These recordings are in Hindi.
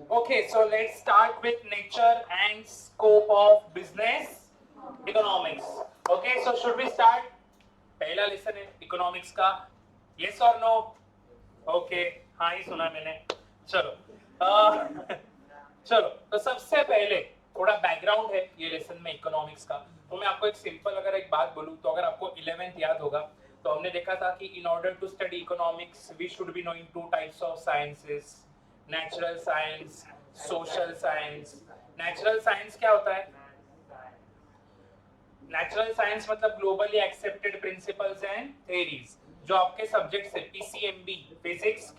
Okay, so let's start with nature and scope of business economics. Okay, so should we start? पहला लेसन है इकोनॉमिक्स का. Yes or no? Okay, हाँ ही सुना मैंने. चलो चलो तो सबसे पहले थोड़ा बैकग्राउंड है ये लेसन में इकोनॉमिक्स का. तो मैं आपको एक सिंपल अगर एक बात बोलूं तो अगर आपको 11th याद होगा तो हमने देखा था कि in order to study economics we should be knowing two types of sciences. Natural science, social science. Natural science क्या होता है? नेचुरल साइंस मतलब globally accepted principles and theories. जो आपके सब्जेक्ट्स है PCMB, physics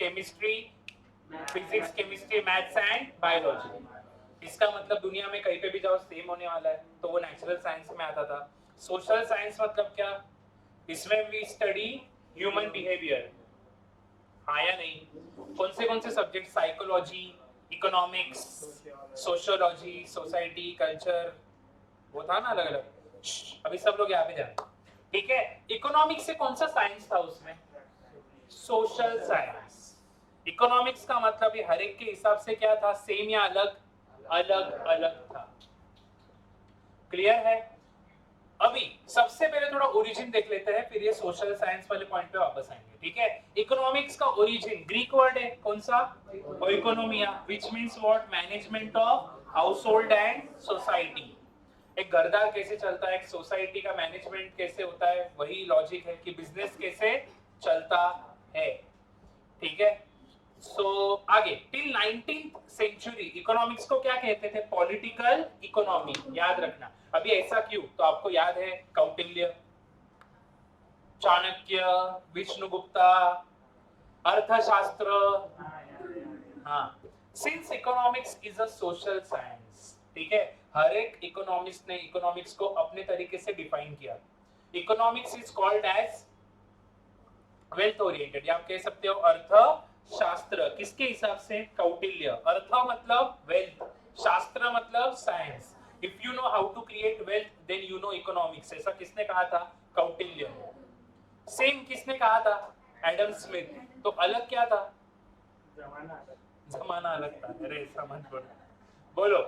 chemistry maths and biology. इसका मतलब दुनिया में कहीं पे भी जाओ सेम होने वाला है, तो वो नेचुरल साइंस में आता था. सोशल साइंस मतलब क्या? इसमें वी स्टडी ह्यूमन बिहेवियर. हाँ या नहीं? कौन से subject? Psychology, economics, sociology, society, culture. वो था ना अलग अलग. अभी सब लोग यहाँ पे जाए. ठीक है. इकोनॉमिक्स से कौन सा साइंस था उसमें? Social science. इकोनॉमिक्स का मतलब ये हर एक के हिसाब से क्या था? सेम या अलग? अलग अलग था. क्लियर है? अभी सबसे पहले थोड़ा ओरिजिन देख लेते हैं, फिर ये सोशल साइंस वाले पॉइंट पे वापस आएंगे. ठीक है. इकोनॉमिक्स का ओरिजिन ग्रीक वर्ड है. कौन सा? Economia, which means what? Management of household and society. एक घरदार कैसे चलता है, एक सोसाइटी का मैनेजमेंट कैसे होता है, वही लॉजिक है कि बिजनेस कैसे चलता है. ठीक है. सो आगे टिल 19th सेंचुरी इकोनॉमिक्स को क्या कहते थे? Political economy. याद रखना. अभी ऐसा क्यों? तो आपको याद है कौटिल्य, चाणक्य, विष्णुगुप्ता, अर्थशास्त्र. हाँ. Since economics is a social science, ठीक है, हर एक इकोनॉमिस्ट ने इकोनॉमिक्स को अपने तरीके से डिफाइन किया. Economics is called as wealth oriented, या आप कह सकते हो अर्थशास्त्र. किसके हिसाब से? कौटिल्य. अर्थ मतलब वेल्थ, शास्त्र मतलब science. If you know how to create wealth then you know economics. ऐसा किसने कहा था? कौटिल्य. सेम किसने कहा था? Adam Smith. तो अलग क्या था? जमाना अलग था. अरे ऐसा मत बोलो.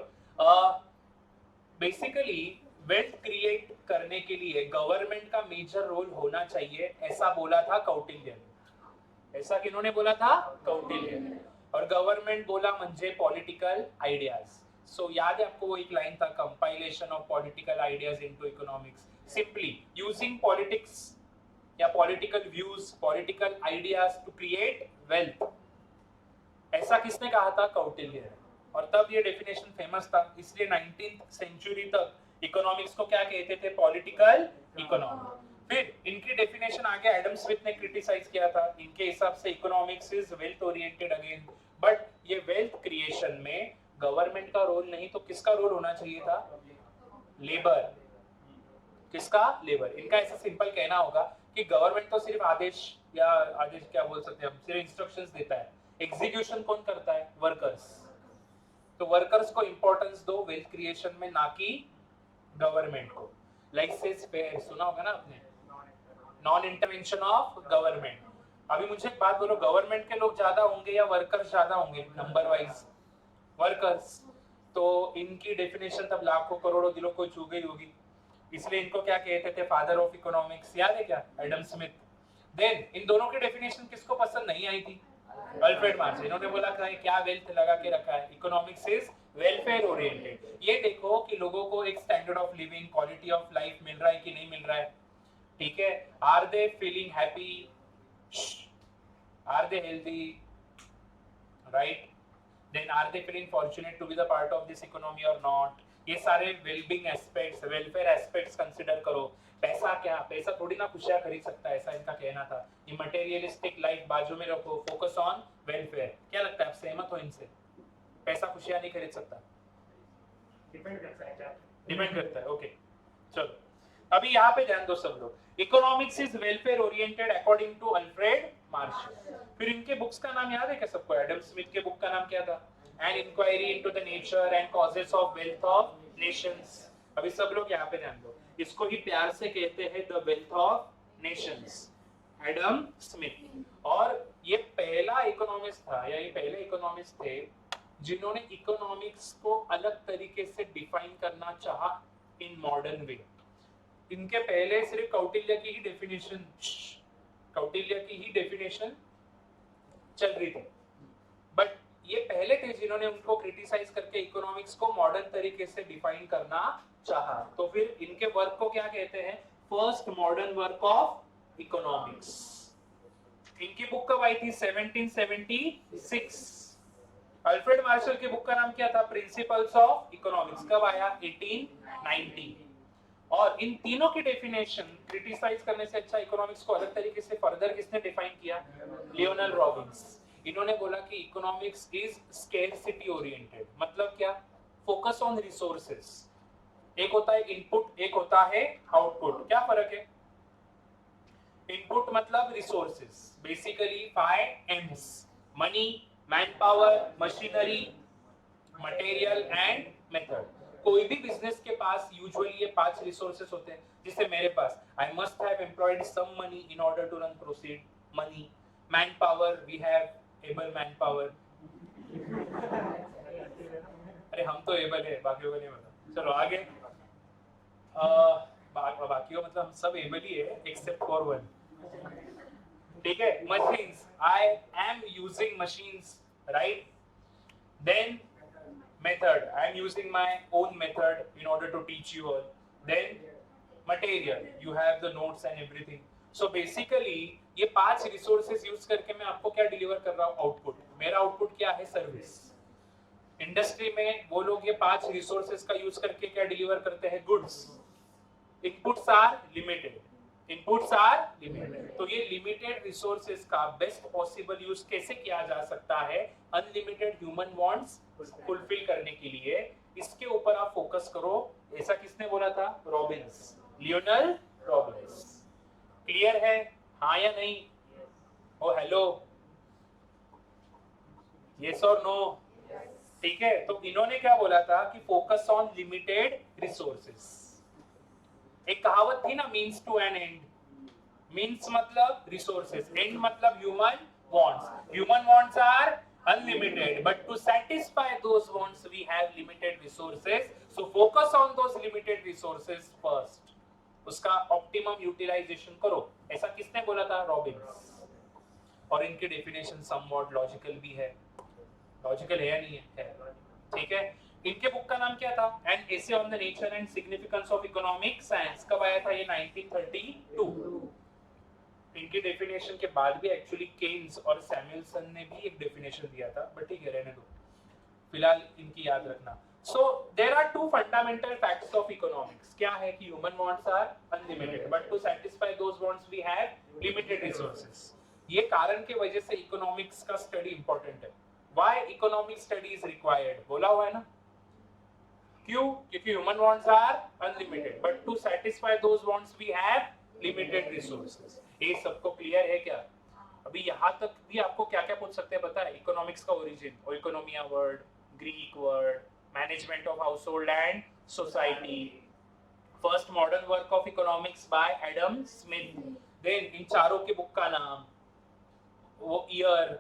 बेसिकली वेल्थ क्रिएट करने के लिए गवर्नमेंट का मेजर रोल होना चाहिए, ऐसा बोला था कौटिल्य ने. ऐसा किन्होंने बोला था? कौटिल्य ने. और गवर्नमेंट बोला म्हणजे पॉलिटिकल आइडियाज. सो याद है आपको वो एक लाइन था, compilation of political ideas into economics. Simply using politics या political views, political ideas to create wealth. ऐसा किसने कहा था? कौटिल्य ने. और तब ये डेफिनेशन फेमस था, इसलिए 19th सेंचुरी तक इकोनॉमिक्स को क्या कहते थे? Political economy. फिर इनकी डेफिनेशन आगे एडम स्मिथ ने क्रिटिसाइज किया था. इनके हिसाब से economics is wealth oriented again, but ये वेल्थ क्रिएशन में गवर्नमेंट का रोल नहीं तो किसका रोल होना चाहिए था? लेबर. किसका? लेबर. इनका ऐसा सिंपल कहना होगा कि गवर्नमेंट तो सिर्फ आदेश, या आदेश क्या बोल सकते हैं हम, सिर्फ इंस्ट्रक्शंस देता है. एग्जीक्यूशन कौन करता है? वर्कर्स. तो वर्कर्स को इंपॉर्टेंस दो वेल्थ क्रिएशन में, ना कि गवर्नमेंट को. लाइक सेज फेयर सुना होगा ना आपने, नॉन इंटरवेंशन ऑफ गवर्नमेंट. अभी मुझे एक बात बोलो, गवर्नमेंट के लोग ज्यादा होंगे या वर्कर्स ज्यादा होंगे नंबर वाइज? वर्कर्स. तो इनकी डेफिनेशन तब लाखों करोड़ों दिलों को छू गई होगी, इसलिए इनको क्या कहते थे? Father of economics. याद है क्या? Adam Smith. देन इन दोनों की डेफिनेशन किसको पसंद नहीं आई थी? Alfred marks. इन्होंने बोला था क्या वेल्थ लगा के रखा है, इकोनॉमिक्स इज वेलफेयर ओरिएंटेड. ये देखो कि लोगों को एक standard of living, quality of life मिल रहा है कि नहीं मिल रहा है. ठीक है. Are they feeling happy? Are they healthy? Right. Then are they feeling fortunate to be the part of this economy और नॉट? ये सारे wellbeing aspects, welfare aspects consider करो. पैसा क्या, पैसा थोड़ी ना खुशियां खरीद सकता है, ऐसा इनका कहना था. ये मटेरियलिस्टिक लाइफ बाजू में रखो, फोकस ऑन वेलफेयर. क्या लगता है, आप सहमत हो इनसे? पैसा खुशियां नहीं खरीद सकता? डिपेंड करता है क्या? डिपेंड करता है. ओके. चलो अभी यहाँ पे ध्यान दो सब लोग. Economics is welfare oriented according to Alfred Marshall. फिर इनके बुक्स का नाम याद है क्या सबको? एडम स्मिथ के बुक का नाम क्या था? An inquiry into the nature and causes of wealth of nations. अभी सब लोग यहाँ पे ध्यान दो. इसको ही प्यार से कहते हैं the wealth of Nations, Adam Smith. और ये पहला इकोनॉमिस्ट था, या ये पहले इकोनॉमिस्ट थे जिन्होंने इकोनॉमिक्स को अलग तरीके से डिफाइन करना चाहा इन मॉडर्न वे। इनके पहले सिर्फ कौटिल्य की ही डेफिनेशन चल रही थी, बट ये पहले थे जिन्होंने उनको क्रिटिसाइज करके इकोनॉमिक्स को मॉडर्न तरीके से डिफाइन करना चाहा। तो फिर इनके वर्क को क्या कहते हैं? First modern work of economics. इनकी बुक कब आई थी? 1776। अल्फ्रेड मार्शल की बुक का नाम क्या था? Principles of economics. कब आया? 1890। और इन तीनों की डेफिनेशन क्रिटिसाइज करने से अच्छा इकोनॉमिक्स को अलग तरीके से फर्दर किसने डिफाइन किया? Lionel Robins. इन्होंने बोला कि इकोनॉमिक्स इज स्केर्सिटी ओरिएंटेड। मतलब क्या? Focus on resources. एक होता है इनपुट, एक होता है आउटपुट। क्या फर्क है? इनपुट मतलब resources, basically 5 M's: money, man power, machinery, material and method. कोई भी बिजनेस के पास यूजुअली ये 5 रिसोर्सेस होते हैं। जैसे मेरे पास, I must have employed some money in order to run proceed. Money, manpower, we have able manpower. अरे हम तो एबल है, बाकियों को नहीं पता। चलो आगे। बाकियों मतलब हम सब एबल ही है एक्सेप्ट फॉर वन। ठीक है? Machines, I am using machines, right? Then method, I am using my own method in order to teach you all. Then material, you have the notes and everything. So basically ये 5 resources यूज करके मैं आपको क्या डिलीवर कर रहा हूँ? आउटपुट। मेरा आउटपुट क्या है? सर्विस। इंडस्ट्री में वो लोग ये 5 रिसोर्सेज का यूज करके क्या डिलीवर करते हैं? गुड्स। Inputs are limited. तो ये लिमिटेड रिसोर्सेज का बेस्ट पॉसिबल यूज कैसे किया जा सकता है अनलिमिटेड ह्यूमन वांट्स फुलफिल करने के लिए, इसके ऊपर आप फोकस करो। ऐसा किसने बोला था? Robins, Lionel Robins. क्लियर है? हाँ या नहीं? ओ हेलो, यस और नो? ठीक है, तो इन्होंने क्या बोला था कि फोकस ऑन लिमिटेड रिसोर्सेस। एक कहावत थी ना, means to an end. Means मतलब रिसोर्सेस, एंड मतलब human wants. Human wants are unlimited, but to satisfy those wants we have limited resources, so focus on those limited resources first. उसका ऑप्टिमम यूटिलाइजेशन करो। ऐसा किसने बोला था? रॉबिन्स। और इनकी डेफिनेशन समवॉट लॉजिकल भी है। लॉजिकल है या नहीं है? ठीक है। इनके बुक का नाम क्या था? An essay on the nature and significance of economic science. कब आया था ये? 1932। इनकी डेफिनेशन के बाद भी एक्चुअली केन्स और सैमुअलसन ने भी एक डेफिनेशन दिया था, बट ठीक है, रहने दो, फिलहाल इनकी याद रखना। So there are 2 fundamental facts of economics. क्या है? कि human wants are unlimited, but to satisfy those wants we have limited resources. ये कारण के वजह से इकोनॉमिक्स का स्टडी इंपॉर्टेंट है। Why economic study is required? बोला हुआ है ना। क्यों? क्योंकि human wants are unlimited, but to satisfy those wants we have limited resources. ये सबको क्लियर है क्या? अभी यहाँ तक भी आपको क्या क्या पूछ सकते हैं पता है? इकोनॉमिक्स का origin, economia word, Greek word, management of household and society, first modern work of economics by Adam Smith. Then इन चारों के बुक का नाम, वो ईयर।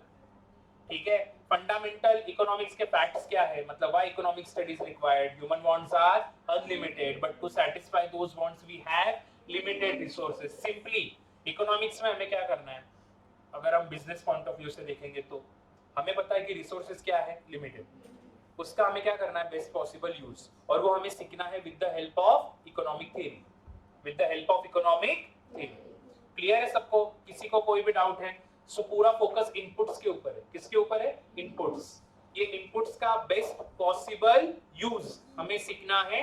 ठीक है। फंडामेंटल इकोनॉमिक्स के फैक्ट्स क्या है? मतलब why economic studies required? Human wants are unlimited, but to satisfy those wants we have limited resources. Simply economics में हमें क्या करना है? अगर हम बिजनेस पॉइंट ऑफ व्यू से देखेंगे तो हमें पता है कि रिसोर्सेज क्या है? लिमिटेड। उसका हमें क्या करना है? Best possible use. और वो हमें सीखना है with the help of economic theory. With the help of economic theory. Clear है सबको? किसी को कोई भी डाउट है? सो पूरा फोकस इनपुट्स के ऊपर है। किसके ऊपर है? इनपुट्स। ये इनपुट्स का बेस्ट पॉसिबल यूज हमें सीखना है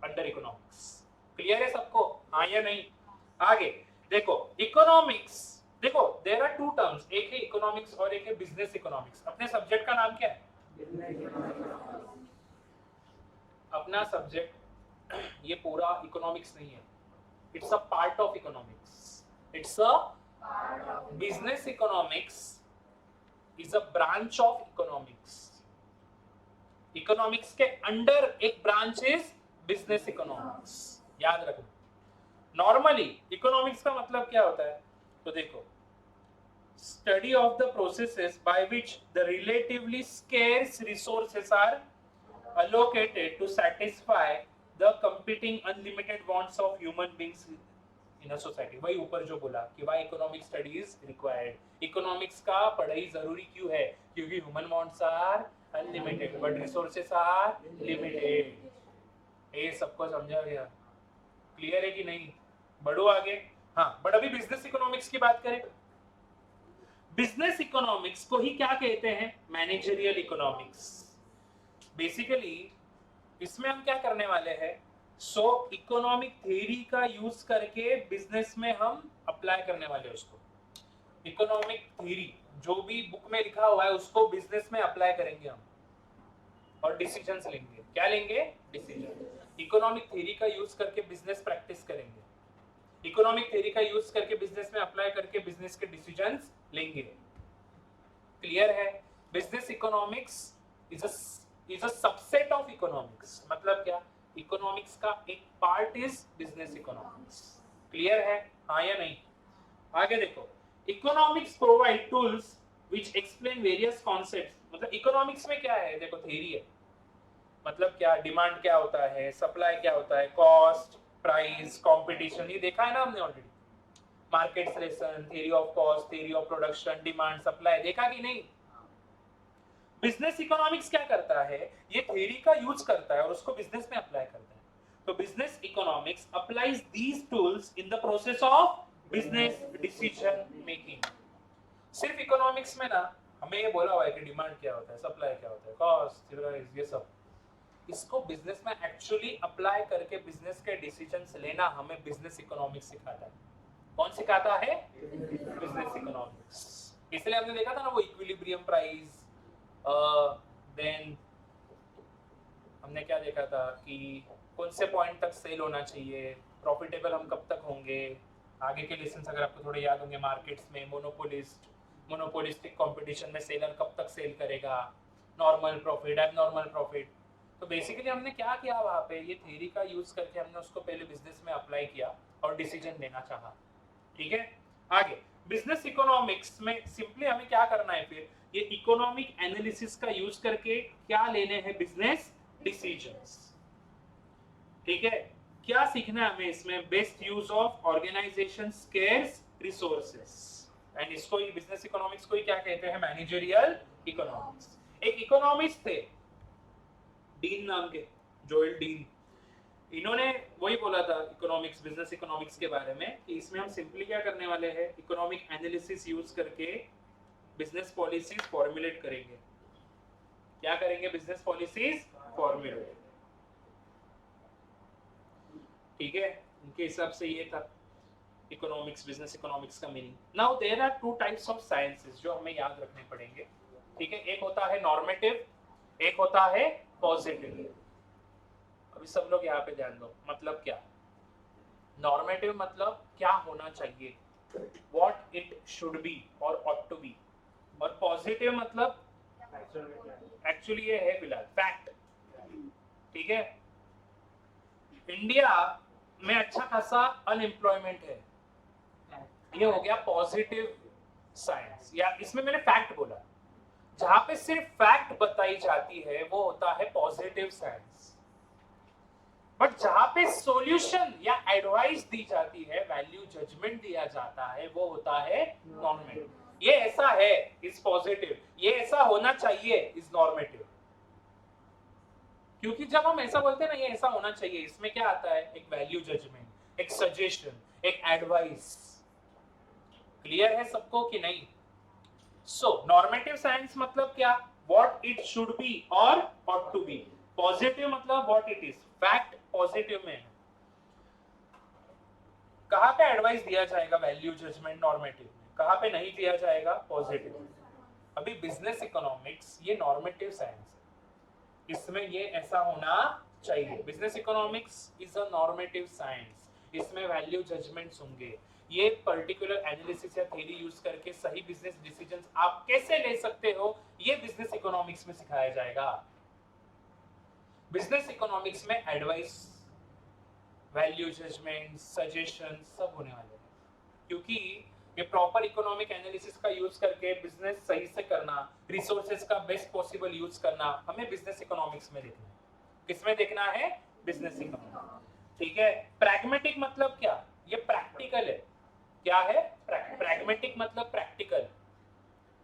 अंडर इकोनॉमिक्स। क्लियर है सबको? हाँ या नहीं? आगे देखो, इकोनॉमिक्स, देखो देयर आर 2 टर्म्स, एक है इकोनॉमिक्स और एक है बिजनेस इकोनॉमिक्स। अपने सब्जेक्ट का नाम क्या है? अपना सब्जेक्ट ये पूरा इकोनॉमिक्स नहीं है, it's a part of economics. It's a business economics is a branch of economics. Economics के अंडर एक ब्रांच इज बिजनेस इकोनॉमिक्स। याद रखना। नॉर्मली इकोनॉमिक्स का मतलब क्या होता है? तो देखो, study of the processes by which the relatively scarce resources are allocated to satisfy the competing unlimited wants of human beings in a society. वही ऊपर जो बोला कि why economic study is required. Economics का पढ़ाई जरूरी क्यों है? क्योंकि human wants are unlimited but resources are limited. ये सबको समझा गया? क्लियर है कि नहीं? बढ़ो आगे. हाँ, बट अभी बिजनेस इकोनॉमिक्स की बात करें. बिजनेस इकोनॉमिक्स को ही क्या कहते हैं? Managerial economics. बेसिकली इसमें हम क्या करने वाले हैं? इकोनॉमिक थ्योरी का यूज करके बिजनेस में हम अप्लाई करने वाले हैं उसको. इकोनॉमिक थ्योरी जो भी बुक में लिखा हुआ है उसको बिजनेस में अप्लाई करेंगे हम और डिसीजंस लेंगे. क्या लेंगे? डिसीजन. इकोनॉमिक थ्योरी का यूज करके बिजनेस प्रैक्टिस करेंगे. इकोनॉमिक थ्योरी का यूज करके बिजनेस में अप्लाई करके बिजनेस के डिसीजंस लेंगे. क्लियर है? Business economics is a subset of economics. मतलब क्या? इकोनॉमिक्स का एक part is business economics. Clear है? हाँ या नहीं? आगे देखो. Economics provide tools which explain various concepts. मतलब इकोनॉमिक्स में क्या है? देखो थ्योरी है. मतलब क्या? डिमांड क्या होता है, सप्लाई क्या होता है, कॉस्ट, प्राइस, कंपटीशन, ये देखा है ना हमने already. Markets lesson, theory of cost, theory of production, demand, supply, देखा कि नहीं? बिजनेस इकोनॉमिक्स क्या करता है? ये थ्योरी का यूज करता है और उसको बिजनेस में अप्लाई करता है. तो business economics applies these tools in the process of business decision making. सिर्फ इकोनॉमिक्स में ना हमें ये बोला हुआ है कि डिमांड क्या होता है, सप्लाई क्या होता है, कॉस्ट, प्राइस, ये सब. इसको बिजनेस में एक्चुअली अप्लाई करके बिजनेस के डिसीजंस लेना हमें बिजनेस इकोनॉमिक्स सिखाता है. कौन सिखाता है? Business economics. इसलिए हमने देखा था ना वो इक्विलिब्रियम प्राइस. देन हमने क्या देखा था कि कौन से पॉइंट तक सेल होना चाहिए, प्रॉफिटेबल हम कब तक होंगे. आगे के लेसन्स अगर आपको थोड़े याद होंगे, मार्केट्स में मोनोपोलिस्टिक कंपटीशन में सेलर कब तक सेल करेगा, नॉर्मल प्रॉफिट, एबनॉर्मल प्रॉफिट. तो बेसिकली हमने क्या किया वहाँ पे? ये थ्योरी का यूज करके हमने उसको पहले बिजनेस में अप्लाई किया और डिसीजन लेना चाहा. ठीक है? आगे बिजनेस इकोनॉमिक्स में सिंपली हमें क्या करना है फिर? ये इकोनॉमिक एनालिसिस का यूज करके क्या लेने हैं? Business decisions. ठीक है? क्या सीखना है हमें इसमें? Best use of organisation scarce resources. And इसको ही बिजनेस इकोनॉमिक्स को ही क्या कहते हैं? Managerial economics. एक इकोनॉमिस्ट थे डीन नाम के, जोएल डीन. इन्होंने वही बोला था इकोनॉमिक्स, बिजनेस इकोनॉमिक्स के बारे में कि इसमें हम सिंपली क्या करने वाले हैं? इकोनॉमिक एनालिसिस यूज करके बिजनेस पॉलिसीज फॉर्मुलेट करेंगे. क्या करेंगे? Business policies formulate. ठीक है? उनके हिसाब से ये था इकोनॉमिक्स, बिजनेस इकोनॉमिक्स का meaning. Now there are two types of sciences जो हमें याद रखने पड़ेंगे. ठीक है? एक होता है नॉर्मेटिव, एक होता है पॉजिटिव. अभी सब लोग यहाँ पे ध्यान दो. मतलब क्या? नॉर्मेटिव मतलब क्या होना चाहिए, व्हाट इट शुड बी और ऑट टू बी. और पॉजिटिव मतलब एक्चुअली ये है फिलहाल फैक्ट. ठीक है? इंडिया में अच्छा खासा अनएम्प्लॉयमेंट है, ये हो गया पॉजिटिव साइंस. या इसमें मैंने फैक्ट बोला. जहां पे सिर्फ फैक्ट बताई जाती है वो होता है पॉजिटिव साइंस. बट जहां पे सॉल्यूशन या एडवाइस दी जाती है, वैल्यू जजमेंट दिया जाता है, वो होता है नॉर्मेटिव. ये ऐसा है इज पॉजिटिव, ये ऐसा होना चाहिए इज नॉर्मेटिव. क्योंकि जब हम ऐसा बोलते हैं ना ये ऐसा होना चाहिए, इसमें क्या आता है? एक वैल्यू जजमेंट, एक सजेशन, एक एडवाइस. क्लियर है सबको कि नहीं? सो नॉर्मेटिव साइंस मतलब क्या? व्हाट इट शुड बी और ऑट टू बी. पॉजिटिव मतलब what it is, fact positive में है. कहां पे एडवाइस दिया जाएगा? वैल्यू जजमेंट नॉर्मेटिव में. कहां पे नहीं दिया जाएगा? पॉजिटिव में. अभी बिजनेस इकोनॉमिक्स ये नॉर्मेटिव साइंस है, इसमें ये ऐसा होना चाहिए. Business economics is a normative science. इसमें वैल्यू जजमेंट्स होंगे. ये पर्टिकुलर एनालिसिस या थ्योरी यूज करके सही बिजनेस डिसीजंस आप कैसे ले सकते हो, ये बिजनेस इकोनॉमिक्स में सिखाया जाएगा. बिजनेस इकोनॉमिक्स में एडवाइस, वैल्यू जजमेंट, सजेशन सब होने वाले हैं. क्योंकि ये प्रॉपर इकोनॉमिक एनालिसिस का यूज करके बिजनेस सही से करना, रिसोर्सेज का बेस्ट पॉसिबल यूज करना, हमें बिजनेस इकोनॉमिक्स में देखना है। किसमें देखना है? Business economics. ठीक है। प्रैग्मेटिक मतलब क्या? ये प्रैक्टिकल है। क्या है? प्रैग्मेटिक मतलब प्रैक्टिकल।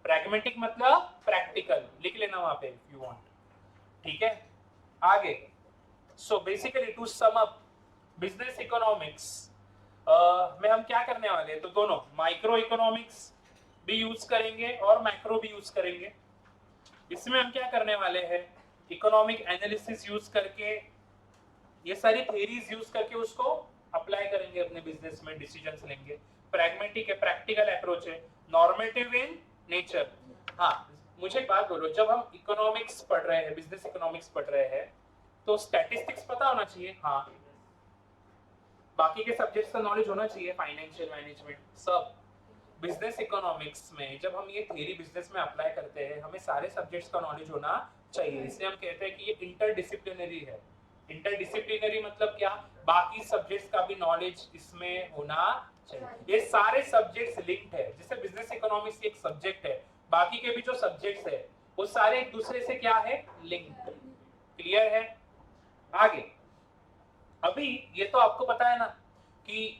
प्रैग्मेटिक मतलब प्रैक्टिकल, लिख लेना वहां पे इफ यू वांट। ठीक है, आगे। So basically to sum up business economics में हम क्या करने वाले हैं, तो दोनों माइक्रो इकोनॉमिक्स भी यूज करेंगे और मैक्रो भी यूज करेंगे। इसमें हम क्या करने वाले हैं, इकोनॉमिक एनालिसिस यूज करके, ये सारी थ्योरीज यूज करके उसको अप्लाई करेंगे अपने बिजनेस में, डिसीजंस लेंगे। प्रैग्मेटिक है, प्रैक्टिकल अप्रोच है, नॉर्मेटिव इन नेचर। हाँ, मुझे एक बात बोलो, जब हम इकोनॉमिक्स पढ़ रहे हैं, बिजनेस इकोनॉमिक्स पढ़ रहे हैं, तो स्टैटिस्टिक्स पता होना चाहिए। हाँ, बाकी के सब्जेक्ट्स का नॉलेज होना चाहिए, फाइनेंशियल मैनेजमेंट सब। बिजनेस इकोनॉमिक्स में जब हम ये थ्योरी बिजनेस में अप्लाई करते हैं, हमें सारे सब्जेक्ट्स का नॉलेज होना चाहिए। इसलिए हम कहते हैं कि ये इंटरडिसिप्लिनरी है। इंटरडिसिप्लिनरी मतलब क्या? बाकी सब्जेक्ट्स का भी नॉलेज इसमें होना चाहिए। ये सारे सब्जेक्ट्स लिंक्ड है। जैसे बिजनेस इकोनॉमिक्स एक सब्जेक्ट है, बाकी के भी जो सब्जेक्ट्स है वो सारे एक दूसरे से क्या है? लिंक्ड। क्लियर है? आगे, अभी ये तो आपको पता है ना कि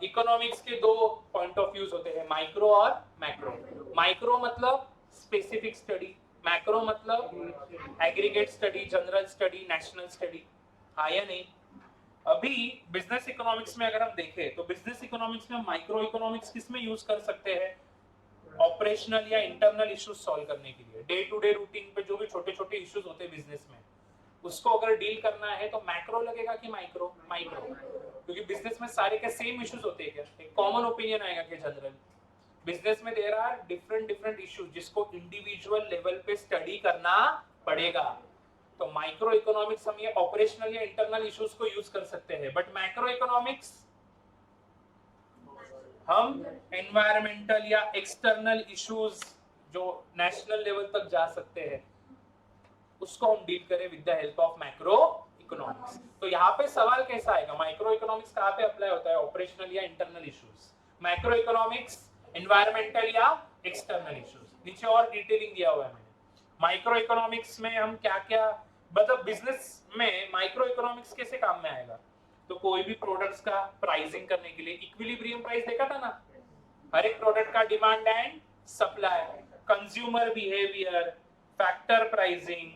इकोनॉमिक्स के दो पॉइंट ऑफ व्यूज होते हैं, माइक्रो और मैक्रो। माइक्रो मतलब स्पेसिफिक स्टडी, मैक्रो मतलब aggregate study, general study, national study. हाँ या नहीं? अभी बिजनेस इकोनॉमिक्स में अगर हम देखें तो बिजनेस इकोनॉमिक्स में माइक्रो इकोनॉमिक्स किस में यूज कर सकते हैं? ऑपरेशनल या इंटरनल इश्यूज सॉल्व करने के लिए। डे टू डे रूटीन पे जो भी छोटे छोटे इश्यूज होते हैं बिजनेस में, उसको अगर डील करना है तो मैक्रो लगेगा कि माइक्रो? माइक्रो, क्योंकि बिजनेस में सारे के सेम इश्यूज होते हैं क्या? एक कॉमन ओपिनियन आएगा कि जनरल बिजनेस में there are different different issues जिसको इंडिविजुअल लेवल पे स्टडी करना पड़ेगा। तो माइक्रो इकोनॉमिक्स हम ये ऑपरेशनल या इंटरनल इश्यूज को यूज कर सकते हैं, बट मैक्रो इकोनॉमिक्स हम एनवायरमेंटल या एक्सटर्नल इश्यूज जो नेशनल लेवल तक जा सकते हैं उसको हम डील करें with the help of macro economics. तो यहाँ पे सवाल कैसा आएगा, माइक्रो इकोनॉमिक्स कहाँ पे अप्लाई होता है? ऑपरेशनल या internal issues. Macro economics environmental या एक्सटर्नल इश्यूज। नीचे और डिटेलिंग दिया हुआ है मैंने। माइक्रो इकोनॉमिक्स में हम क्या क्या, मतलब बिजनेस में माइक्रो इकोनॉमिक्स कैसे काम में आएगा? तो कोई भी प्रोडक्ट्स का प्राइसिंग करने के लिए इक्विलिब्रियम प्राइस देखा था ना, हर एक प्रोडक्ट का demand and supply, consumer behaviour, factor pricing,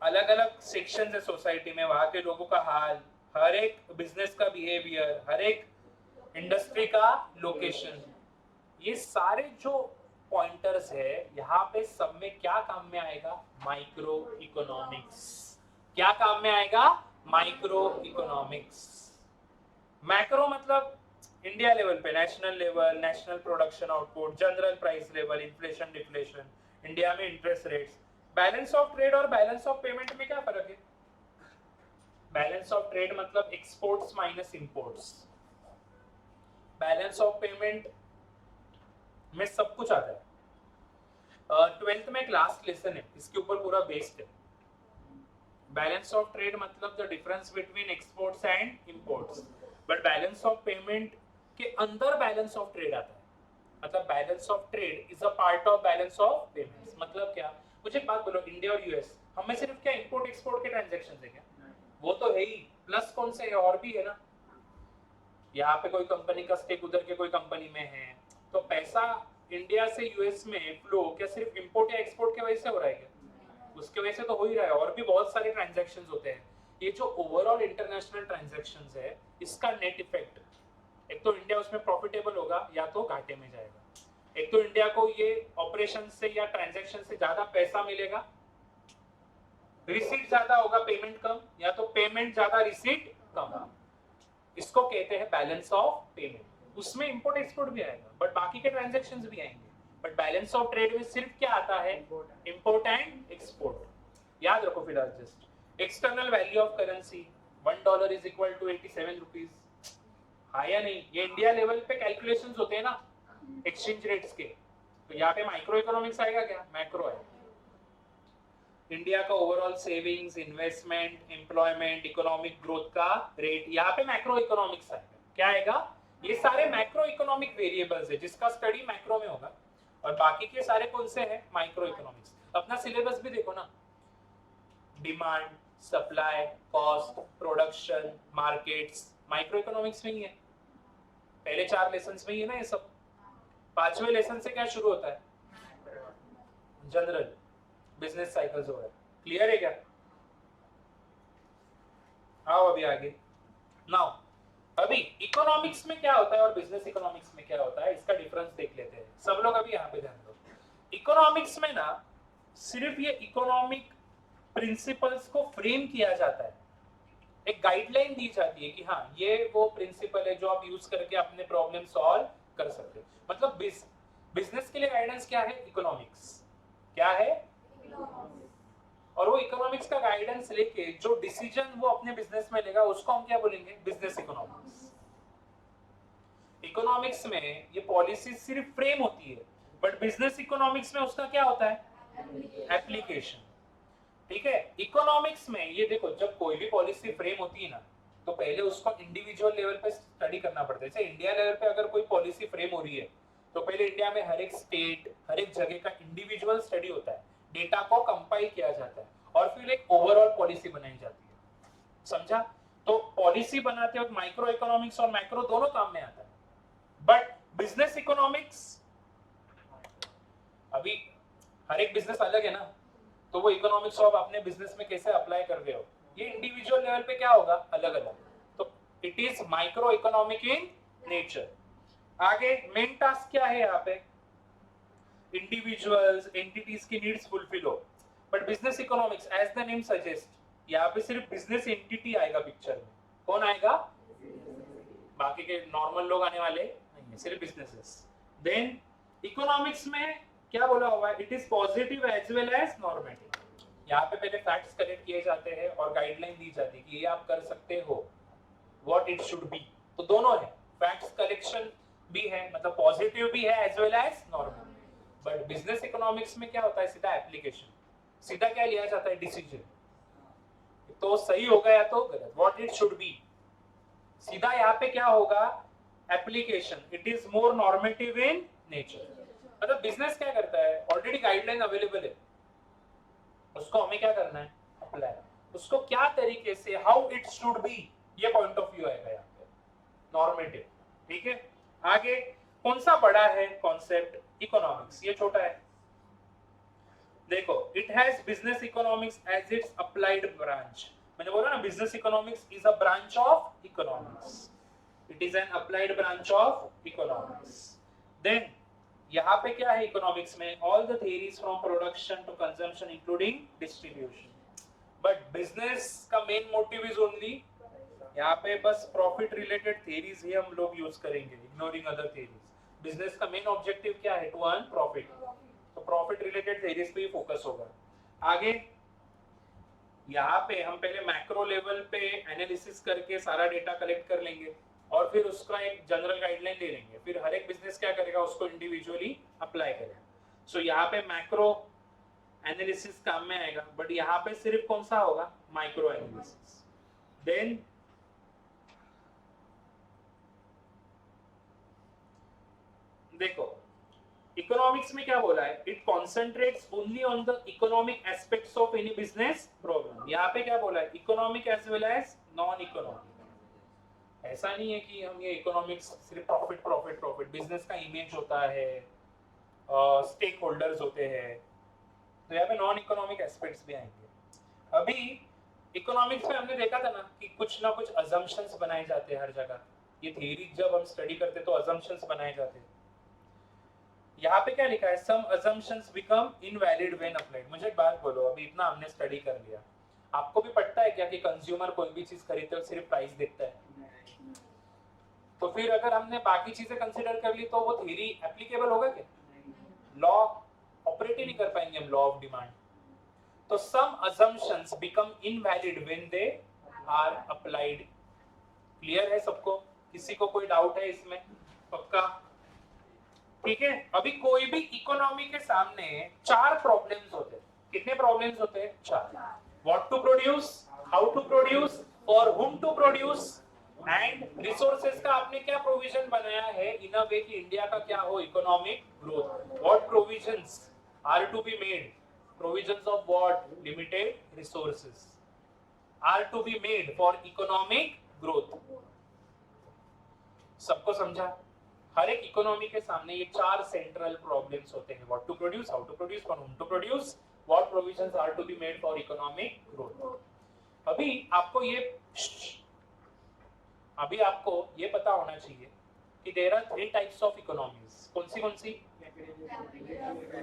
अलग अलग सेक्शंस है सोसाइटी में, वहां के लोगों का हाल, हर एक बिजनेस का बिहेवियर, हर एक इंडस्ट्री का लोकेशन, ये सारे जो पॉइंटर्स है यहाँ पे सब में क्या काम में आएगा? Micro economics. क्या काम में आएगा? Micro economics. मैक्रो मतलब इंडिया लेवल पे, national level, national production output, general price level, inflation deflation, India में interest rates. Balance of trade और बैलेंस ऑफ पेमेंट में क्या फर्क है? बैलेंस ऑफ ट्रेड मतलब exports minus imports, balance of payment में सब कुछ आता है। 12th में क्लास लेसन है, इसके ऊपर पूरा बेस्ड है। बैलेंस ऑफ ट्रेड मतलब the difference between exports and imports, but balance of payment के अंदर बैलेंस ऑफ ट्रेड आता है। मतलब balance of trade is a part of balance of payments. मतलब क्या? मुझे एक बात बोलो, इंडिया और यूएस हमें सिर्फ क्या इंपोर्ट एक्सपोर्ट के ट्रांजैक्शंस है क्या? वो तो है ही, प्लस कौन से है और भी है ना। यहाँ पे कोई कंपनी का स्टेक उधर के कोई कंपनी में है, तो पैसा इंडिया से यूएस में फ्लो क्या सिर्फ इंपोर्ट या एक्सपोर्ट की वजह से हो रहा है क्या? उसके वजह से तो हो ही रहा है, और भी बहुत सारे ट्रांजैक्शंस होते हैं। ये जो ओवरऑल इंटरनेशनल ट्रांजैक्शंस है, इसका नेट इफेक्ट, एक तो इंडिया उसमें प्रॉफिटेबल होगा या तो घाटे में जाएगा। एक तो इंडिया को ये ऑपरेशन से या ट्रांजैक्शन से ज्यादा पैसा मिलेगा, रिसीट ज्यादा होगा पेमेंट कम, या तो पेमेंट ज्यादा रिसीट कम। इसको कहते हैं बैलेंस ऑफ पेमेंट। उसमें इंपोर्ट एक्सपोर्ट भी आएगा, बट बाकी के ट्रांजैक्शंस भी आएंगे। बट बैलेंस ऑफ ट्रेड में सिर्फ क्या आता है? Import and export. याद रखो फिलहाल just. External value of currency, $1 is equal to 87 rupees. हाँ या नहीं? ये इंडिया लेवल पे कैलकुलेशंस होते हैं ना एक्सचेंज रेट्स के, तो यहाँ पे माइक्रो इकोनॉमिक्स आएगा क्या? मैक्रो है। इंडिया का overall savings, investment, employment, economic growth का रेट, यहाँ पे मैक्रो इकोनॉमिक्स आएगा। क्या आएगा? ये सारे मैक्रो इकोनॉमिक वेरिएबल्स है जिसका स्टडी मैक्रो में होगा, और बाकी के सारे कौन से हैं, माइक्रो इकोनॉमिक्स। अपना सिलेबस भी देखो ना, demand, supply, cost, production, markets, micro economics में ही है। पहले 4 लेसन्स में ही है ना ये सब। 5वें लेसन से क्या शुरू होता है, जनरल बिजनेस साइकिल्स हो रहा है। क्लियर है क्या? आओ अभी आगे। नाउ अभी इकोनॉमिक्स में क्या होता है और बिजनेस इकोनॉमिक्स में क्या होता है, इसका डिफरेंस देख लेते हैं। सब लोग अभी यहाँ पे ध्यान दो। इकोनॉमिक्स में ना सिर्फ ये इकोनॉमिक प्रिंसिपल्स को फ्रेम किया जाता है, एक गाइडलाइन दी जाती है कि हाँ ये वो प्रिंसिपल है जो आप यूज करके अपने प्रॉब्लम सॉल्व कर सकते हो। मतलब बिजनेस के लिए गाइडेंस क्या है, इकोनॉमिक्स क्या है, और वो इकोनॉमिक्स का गाइडेंस लेके जो डिसीजन वो अपने बिजनेस में लेगा उसको हम क्या बोलेंगे, बिजनेस इकोनॉमिक्स। इकोनॉमिक्स में ये पॉलिसी सिर्फ फ्रेम होती है, बट बिजनेस इकोनॉमिक्स में उसका क्या होता है, एप्लीकेशन। ठीक है, इकोनॉमिक्स में ये देखो, जब कोई भी पॉलिसी फ्रेम होती है ना, तो पहले उसको इंडिविजुअल लेवल पे स्टडी करना पड़ता है। जैसे इंडिया लेवल पे अगर कोई पॉलिसी फ्रेम हो रही है, तो पहले इंडिया में हर एक स्टेट, हर एक जगह का इंडिविजुअल स्टडी होता है, डेटा को कंपाइल किया जाता है, और फिर एक ओवरऑल पॉलिसी बनाई जाती है। समझा? तो पॉलिसी बनाते वक्त माइक्रो इकोनॉमिक्स और मैक्रो दोनों काम में आता है। बट बिजनेस इकोनॉमिक्स, अभी हर एक बिजनेस अलग है ना, तो वो इकोनॉमिक्स आप अपने बिजनेस में कैसे अप्लाई कर रहे हो, ये इंडिविजुअल लेवल पे क्या होगा, अलग अलग। तो it is micro economic in nature. आगे मेन टास्क क्या है यहाँ पे, इंडिविजुअल्स एंटिटीज की नीड्स फुलफिल हो। But business economics as the name suggest, यहाँ पे सिर्फ बिजनेस एंटिटी आएगा पिक्चर में। कौन आएगा, बाकी के नॉर्मल लोग आने वाले नहीं है, सिर्फ बिजनेसेस। देन इकोनॉमिक्स में क्या बोला हुआ है, it is positive as well as normative. यहाँ पे पहले फैक्ट्स कलेक्ट किए जाते हैं और गाइडलाइन दी जाती है कि ये आप कर सकते हो, व्हाट इट शुड बी। तो दोनों है, फैक्ट्स कलेक्शन भी है, मतलब पॉजिटिव भी है as well as normative. But business economics में क्या होता है, सीधा एप्लीकेशन, सीधा क्या लिया जाता है, डिसीजन। तो सही होगा या तो गलत, व्हाट इट शुड बी। सीधा यहाँ पे क्या होगा, application, it is more normative in nature. मतलब बिजनेस क्या करता है, ऑलरेडी गाइडलाइन अवेलेबल है, उसको हमें क्या करना है, अप्लाई। उसको क्या तरीके से, हाउ इट शुड बी, ये पॉइंट ऑफ व्यू आएगा यहाँ पे, नॉर्मेटिव। ठीक है, आगे कौन सा बड़ा है कॉन्सेप्ट, इकोनॉमिक्स, ये छोटा है। देखो, it has business economics as its applied branch. मैंने बोला ना, business economics is a branch of economics, it is an applied branch of economics. Then यहाँ पे क्या है इकोनॉमिक्स में, all the theories from production to consumption including distribution. But business का मेन मोटिव इज ओनली, यहाँ पे बस प्रॉफिट रिलेटेड थियरीज ही हम लोग यूज करेंगे, इग्नोरिंग अदर थियरीज। बिजनेस का मेन ऑब्जेक्टिव क्या है, टू अर्न प्रॉफिट, तो प्रॉफिट रिलेटेड थियरीज पे ही फोकस होगा। आगे यहाँ पे हम पहले मैक्रो लेवल पे एनालिसिस करके सारा डेटा कलेक्ट कर लेंगे, और फिर उसका एक जनरल गाइडलाइन ले लेंगे, फिर हर एक बिजनेस क्या करेगा, उसको इंडिविजुअली अप्लाई करेगा। सो यहाँ पे मैक्रो एनालिसिस काम में आएगा, बट यहाँ पे सिर्फ कौन सा होगा, माइक्रो एनालिसिस। देन देखो, इकोनॉमिक्स में क्या बोला है, it concentrates only on the economic aspects of any business problem. यहाँ पे क्या बोला है, economic as well as non economic. ऐसा नहीं है कि हम ये इकोनॉमिक्स सिर्फ प्रॉफिट प्रॉफिट प्रॉफिट, बिजनेस का इमेज होता है, स्टेक होल्डर्स होते हैं, तो यहाँ पे नॉन इकोनॉमिक एस्पेक्ट्स भी आएंगे। अभी इकोनॉमिक्स में हमने देखा था ना कि कुछ ना कुछ अजम्पशंस बनाए जाते हैं हर जगह, ये थ्योरी जब हम स्टडी करते तो अजम्पशंस बनाए जाते हैं। यहाँ पे क्या लिखा है, सम assumptions become invalid when applied। मुझे एक बात बोलो, अभी इतना हमने स्टडी कर लिया, आपको भी पता है क्या कि कंज्यूमर कोई भी चीज खरीदते हो सिर्फ प्राइस देखता है, तो फिर अगर हमने बाकी चीजें कंसीडर कर ली तो वो थ्योरी एप्लीकेबल होगा क्या, लॉ ऑपरेट ही नहीं कर पाएंगे हम, लॉ ऑफ डिमांड। तो सम assumptions become invalid when they are applied। Clear है सबको, किसी को कोई डाउट है इसमें, पक्का? ठीक है, अभी कोई भी इकोनॉमी के सामने 4 प्रॉब्लम्स होते हैं। कितने प्रॉब्लम्स होते हैं, 4। What to produce, how to produce, for whom to produce, and resources का आपने क्या प्रोविजन बनाया है इन अ वे कि इंडिया का क्या हो economic growth. What provisions are to be made? Provisions of what? Limited resources are to be made for economic growth. सबको समझा? हर एक इकोनॉमी के सामने ये चार सेंट्रल प्रॉब्लम्स होते हैं. What to produce, how to produce, for whom to produce, what provisions are to be made for economic growth. अभी आपको ये पता होना चाहिए कि there are 3 types of economies. कौन सी?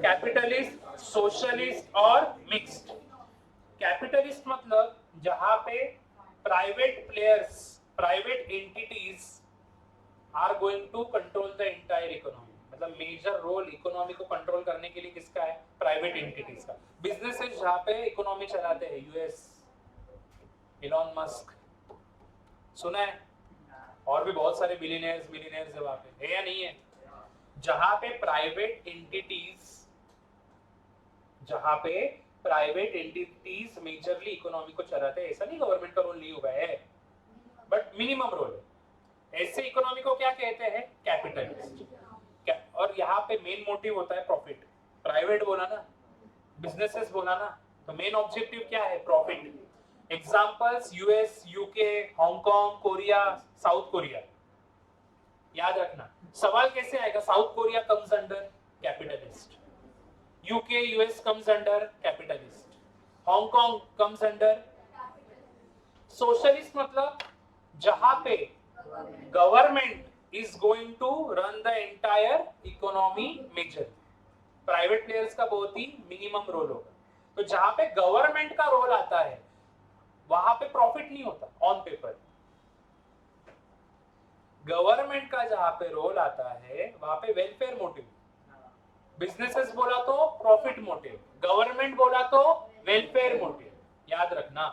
कैपिटलिस्ट, सोशलिस्ट और मिक्स्ड. कैपिटलिस्ट मतलब जहां पे private players, private entities are going to control the entire economy. मतलब मेजर रोल इकोनॉमी को कंट्रोल करने के लिए किसका है? प्राइवेट एंटिटीज का. बिजनेसेस जहां पे इकोनॉमी चलाते हैं, यूएस, इलॉन मस्क, सुना है? और भी बहुत सारे बिलियनियर्स वहां पे है या नहीं है? जहां पे प्राइवेट एंटिटीज मेजरली इकोनॉमी को चलाते हैं. ऐसा नहीं गवर्नमेंट का रोल नहीं हुआ है, बट मिनिमम रोल है. ऐसे इकोनॉमी को क्या कहते हैं? कैपिटलिस्ट. और यहाँ पे मेन मोटिव होता है प्रॉफिट. प्राइवेट बोला ना, बिजनेसेस बोला ना, तो मेन ऑब्जेक्टिव क्या है? Profit. Examples US, UK, Hong Kong, Korea, South Korea. याद रखना. सवाल कैसे आएगा? South Korea comes under capitalist, UK, US comes under capitalist, Hong Kong comes under socialist. मतलब जहां पे government is going to run the entire economy major. Private players का बहुत ही मिनिमम रोल होगा. तो जहां पे गवर्नमेंट का रोल आता है वहां पे प्रॉफिट नहीं होता ऑन पेपर. गवर्नमेंट का जहां पे रोल आता है वहां पे वेलफेयर मोटिव. बिजनेसेस बोला तो प्रॉफिट मोटिव, गवर्नमेंट बोला तो वेलफेयर मोटिव. याद रखना.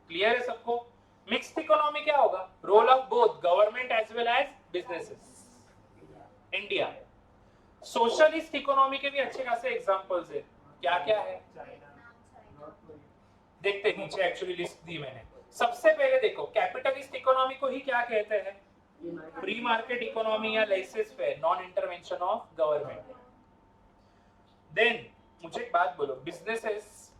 क्लियर है सबको? मिक्स्ड इकोनॉमी क्या होगा? Role of both government as well as businesses. India. Socialist economy के भी अच्छे खासे एग्जांपल्स है. क्या क्या है देखते. नीचे एक्चुअली लिस्ट दी मैंने. सबसे पहले देखो, कैपिटलिस्ट इकोनॉमी को ही क्या कहते हैं? फ्री मार्केट इकोनॉमी या laissez faire, non intervention of government. Then मुझे एक बात बोलो, बिजनेसेस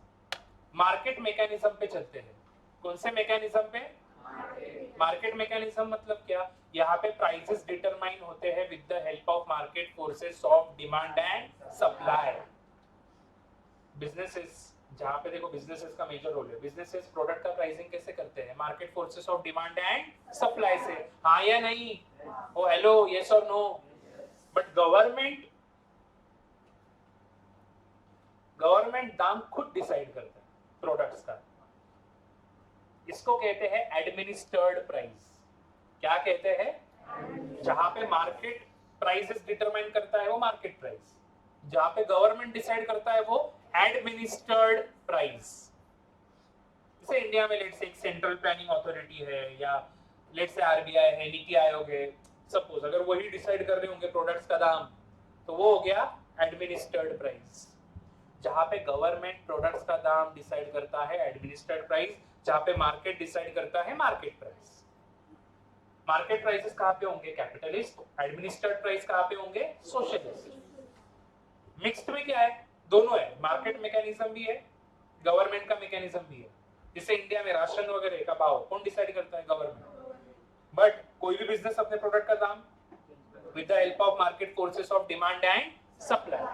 मार्केट मैकेनिज्म पे चलते हैं. कौन से मैकेनिज्म पे? मार्केट मैकेनिज्म मतलब क्या? यहाँ पे प्राइसेस डिटरमाइन होते हैं with the help of market forces of demand and supply. Businesses जहाँ पे देखो, बिजनेसेस का मेजर रोल है. बिजनेसेस प्रोडक्ट का प्राइसिंग कैसे करते हैं? Market forces of demand and supply से. हाँ या नहीं? ओ हेलो, यस और नो? बट गवर्नमेंट दाम खुद डिसाइड करता है प्रोडक्ट्स का. इसको कहते हैं एडमिनिस्टर्ड प्राइस. क्या कहते हैं? जहां पे मार्केट प्राइसेस डिटरमाइन करता है वो मार्केट प्राइस, जहां पे गवर्नमेंट डिसाइड करता है वो एडमिनिस्टर्ड प्राइस. जैसे इंडिया में लेट्स से एक सेंट्रल प्लानिंग अथॉरिटी है, या लेट्स से आरबीआई है, नीति आयोग है. सपोज अगर वही डिसाइड कर रहे होंगे प्रोडक्ट्स का दाम, तो वो हो गया एडमिनिस्टर्ड प्राइस. जहां पे गवर्नमेंट प्रोडक्ट्स का दाम डिसाइड करता है एडमिनिस्टर्ड प्राइस, जहां पे मार्केट डिसाइड करता है मार्केट प्राइस. मार्केट प्राइसेस कहां पे होंगे? कैपिटलिस्ट. एडमिनिस्टर्ड प्राइस कहां पे होंगे? सोशलिस्ट. मिक्स्ड में क्या है? दोनों है. मार्केट मैकेनिज्म भी है, गवर्नमेंट का मैकेनिज्म भी है. जैसे इंडिया में राशन वगैरह का भाव कौन डिसाइड करता है? गवर्नमेंट. बट कोई भी बिजनेस अपने प्रोडक्ट का दाम with the help of market forces of demand and supply.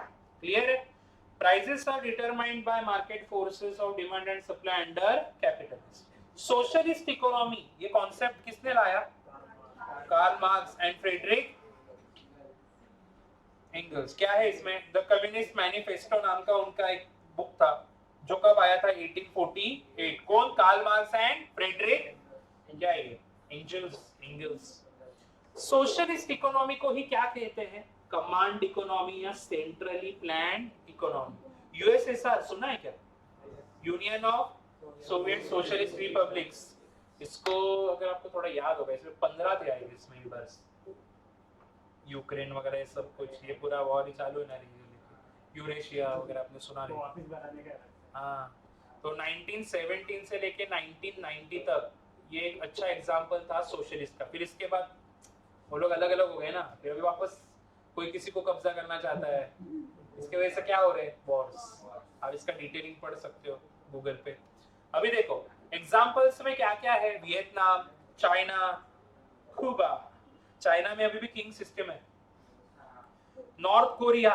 Clear है? Prices are determined by market forces of demand and supply under capitalism. Socialist economy, ये कॉन्सेप्ट किसने लाया? Karl Marx and Friedrich Engels. क्या है इसमें? द कम्युनिस्ट मैनिफेस्टो नाम का उनका एक बुक था, जो कब आया था? 1848. कौन? कार्ल मार्क्स एंड फ्रेडरिक क्या है? एंगल्स. सोशलिस्ट इकोनॉमी को ही क्या कहते हैं? कमांड इकोनॉमी या सेंट्रली प्लान्ड इकोनॉमी. यूएसएसआर सुना है क्या? Union of Soviet socialist republics. इसको अगर आपको थोड़ा याद होगा, इसमें 15 थे आए इसमें. बस यूक्रेन वगैरह सब कुछ, ये पूरा वॉर ही चालू है ना. यूरेशिया वगैरह आपने सुना नहीं? हाँ. तो 1917 से लेके 1990 तक ये एक अच्छा एग्जाम्पल था सोशलिस्ट का। फिर इसके बाद वो लोग अलग अलग हो गए ना, फिर अभी वापस कोई किसी को कब्जा करना चाहता है, इसके वजह से क्या हो रहे हैं, वॉर्स। आप इसका डिटेलिंग पढ़ सकते हो गूगल पे। अभी देखो एग्जाम्पल्स में क्या क्या है, वियतनाम, चाइना, क्यूबा। चाइना में अभी भी किंग सिस्टम है। नॉर्थ कोरिया,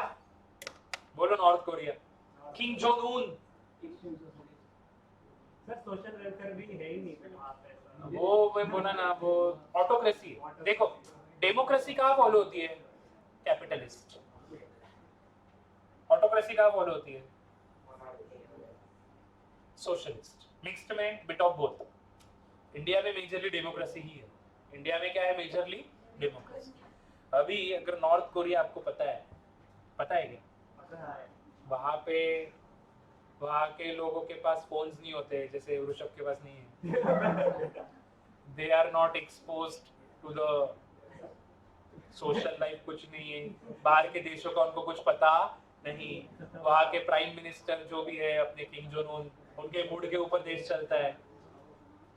बोलो north Korea, king Jong Un. Sir social welfare भी है ही नहीं वहाँ पे। वो मैं बोला ना, वो ऑटोक्रेसी है। देखो डेमोक्रेसी कहाँ फॉलो होती है, कैपिटलिस्ट। ऑटोक्रेसी कहाँ फॉलो होती है, सोशलिस्ट। मिक्स्ड में बिट ऑफ बोथ। इंडिया में मेजरली डेमोक्रेसी ही है। इंडिया में क्या है, मेजरली डेमोक्रेसी। अभी अगर नॉर्थ कोरिया आपको पता है क्या, वहाँ के लोगों के पास फोन्स नहीं होते जैसे ऋषभ के पास नहीं है। They are not exposed to the social life, कुछ नहीं है। बाहर के देशों का उनको कुछ पता नहीं। वहाँ के प्राइम मिनिस्टर जो भी है अपने किंग जोन उन, उनके मूड के ऊपर देश चलता है।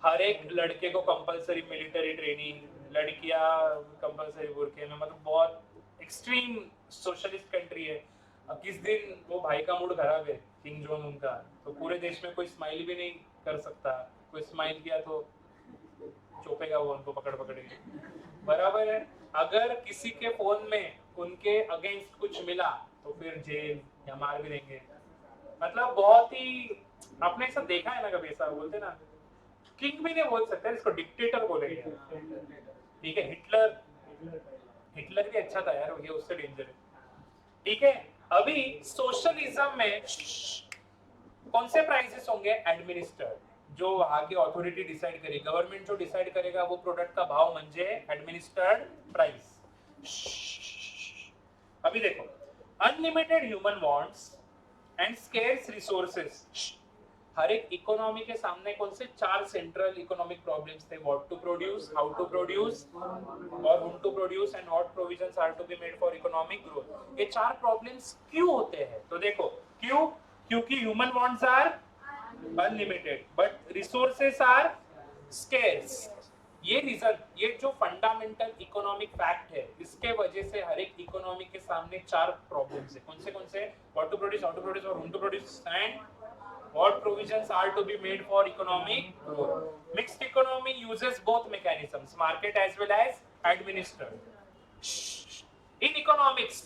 हर एक लड़के को कंपलसरी मिलिट्री ट्रेनिंग, लड़कियां कंपलसरी बुरके में, मतलब बहुत एक्सट्रीम सोशलिस्ट कंट्री है। अब किस दिन वो भाई का मूड खराब है किंग जोन उनका, तो पूरे देश में कोई स्माइल भी नहीं कर सकता। कोई स्माइल किया तो चोपेगा वो उनको पकड़ पकड़ के, बराबर है। अगर किसी के फोन में उनके अगेंस्ट कुछ मिला तो फिर जेल या मार भी देंगे। मतलब बहुत ही, आपने ऐसा देखा है ना कभी, ऐसा बोलते ना, किंग भी नहीं बोल सकते, इसको डिक्टेटर बोलेंगे। ठीक है, हिटलर, हिटलर भी अच्छा था यार, ये उससे डेंजर है। ठीक है, अभी सोशलिज्म में कौन से प्राइसेस होंगे, एडमिनिस्टर्ड, जो वहां की अथॉरिटी डिसाइड करेगी, गवर्नमेंट जो डिसाइड करेगा वो प्रोडक्ट का भाव म्हणजे एडमिनिस्टर्ड प्राइस। अभी देखो, unlimited human wants and scarce resources. हर एक इकोनॉमी के सामने कौन से चार सेंट्रल इकोनॉमिक प्रॉब्लम्स थे, what to produce, how to produce और whom to produce and what provisions are to be made for economic growth. ये चार प्रॉब्लम्स क्यों होते हैं, तो देखो क्यों, क्योंकि human wants are unlimited but resources are scarce. ये रीजन, ये जो फंडामेंटल इकोनॉमिक फैक्ट है, इसके वजह से हर एक इकोनॉमी के सामने चार प्रॉब्लम्स है। कौन से, what to produce, how to produce और whom to produce and what provisions are to be made for economic growth. Mixed economy uses both mechanisms, market as well as administered. In economics,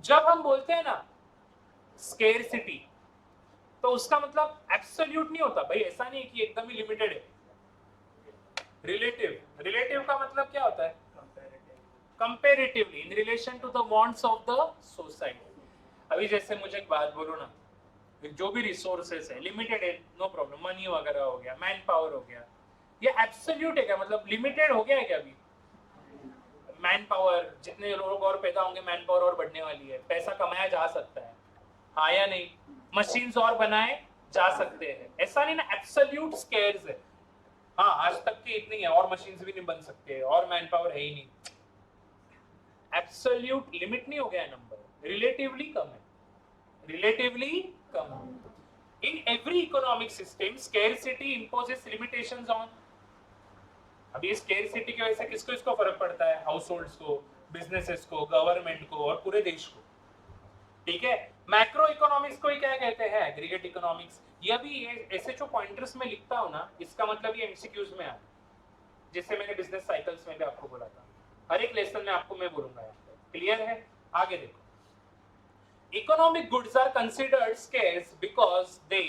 जब हम बोलते हैं ना scarcity, तो उसका मतलब एब्सोल्यूट नहीं होता भाई, ऐसा नहीं कि एकदम ही लिमिटेड है। रिलेटिव, रिलेटिव का मतलब क्या होता है, comparatively in relation to the wants of the society. अभी जैसे मुझे एक बात बोलो ना, जो भी रिसोर्सेस है लिमिटेड है, नो प्रॉब्लम, मनी वगैरह हो गया, मैन पावर हो गया, ये एब्सोल्यूट है क्या, मतलब लिमिटेड हो गया है क्या अभी? मैन पावर, जितने लोग और पैदा होंगे मैन पावर और बढ़ने वाली है, पैसा कमाया जा सकता है, हाँ या नहीं? मशीन्स और बनाए जा सकते हैं, ऐसा नहीं ना, एब्सोल्यूट स्केर्स है। हाँ, आज तक की इतनी है और मशीन्स भी नहीं बन सकते और मैन पावर है ही नहीं। एब्सोल्यूट लिमिट नहीं हो गया नंबर, रिलेटिवली कम है, relatively come. In every economic system, scarcity imposes limitations on। अब ये scarcity की वजह से किसको इसको फर्क पड़ता है, हाउस होल्ड्स को, बिजनेसेस को, गवर्नमेंट को और पूरे देश को। ठीक है, मैक्रो इकोनॉमिक्स को ही क्या कहते हैं, एग्रीगेट इकोनॉमिक्स। ये भी ये ऐसे जो पॉइंटर्स में लिखता हूँ ना, इसका मतलब ये एमसीक्यूज में आता है, जिससे मैंने बिजनेस साइकिल्स में भी आपको बोला था। हर एक लेसन में आपको मैं बोलूंगा, क्लियर है? आगे देखो, economic goods are considered scarce because they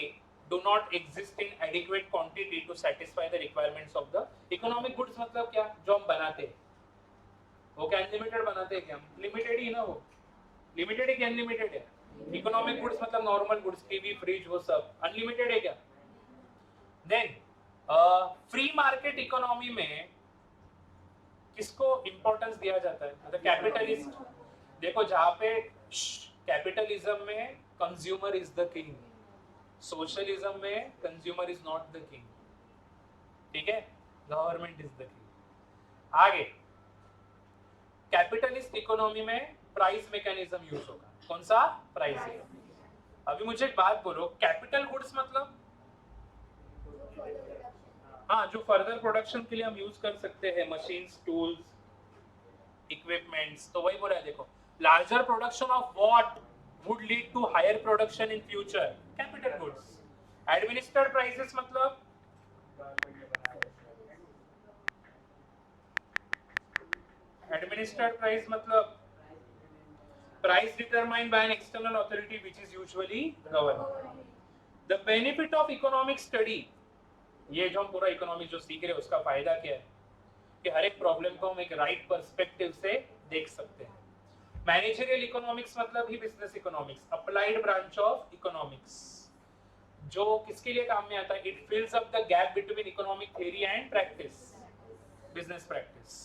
do not exist in adequate quantity to satisfy the requirements of the economic goods। मतलब क्या, जो हम बनाते हैं वो क्या अनलिमिटेड बनाते हैं क्या, लिमिटेड ही ना, वो लिमिटेड है कि अनलिमिटेड है? इकोनॉमिक गुड्स मतलब नॉर्मल गुड्स, टीवी, फ्रिज, वो सब अनलिमिटेड है क्या? देन फ्री मार्केट इकोनॉमी में किसको इंपॉर्टेंस दिया जाता है, मतलब कैपिटलिस्ट। देखो जहां पे कैपिटलिज्म में consumer is the king, socialism में consumer is not the king. ठीक है, गवर्नमेंट इज द किंग। आगे, कैपिटलिस्ट इकोनॉमी में प्राइस मैकेनिज्म यूज होगा। कौन सा? प्राइसिंग। अभी मुझे एक बात बोलो, कैपिटल गुड्स मतलब हाँ, जो फर्दर प्रोडक्शन के लिए हम यूज कर सकते हैं, मशीन्स, टूल्स, इक्विपमेंट्स, तो वही बोला है देखो, larger production of what would lead to higher production in future, capital goods. Administered prices मतलब एडमिनिस्टर्ड प्राइस मतलब price determined by an external authority which is usually government. The benefit of economic study, ये जो हम पूरा इकोनॉमिक्स जो सीख रहे हैं उसका फायदा क्या है कि हर एक प्रॉब्लम को हम एक राइट पर्सपेक्टिव से देख सकते हैं। मैनेजरियल इकोनॉमिक्स मतलब ही business economics, applied branch of economics, जो किसके लिए काम में आता है, it fills up the gap between economic theory and practice, business practice.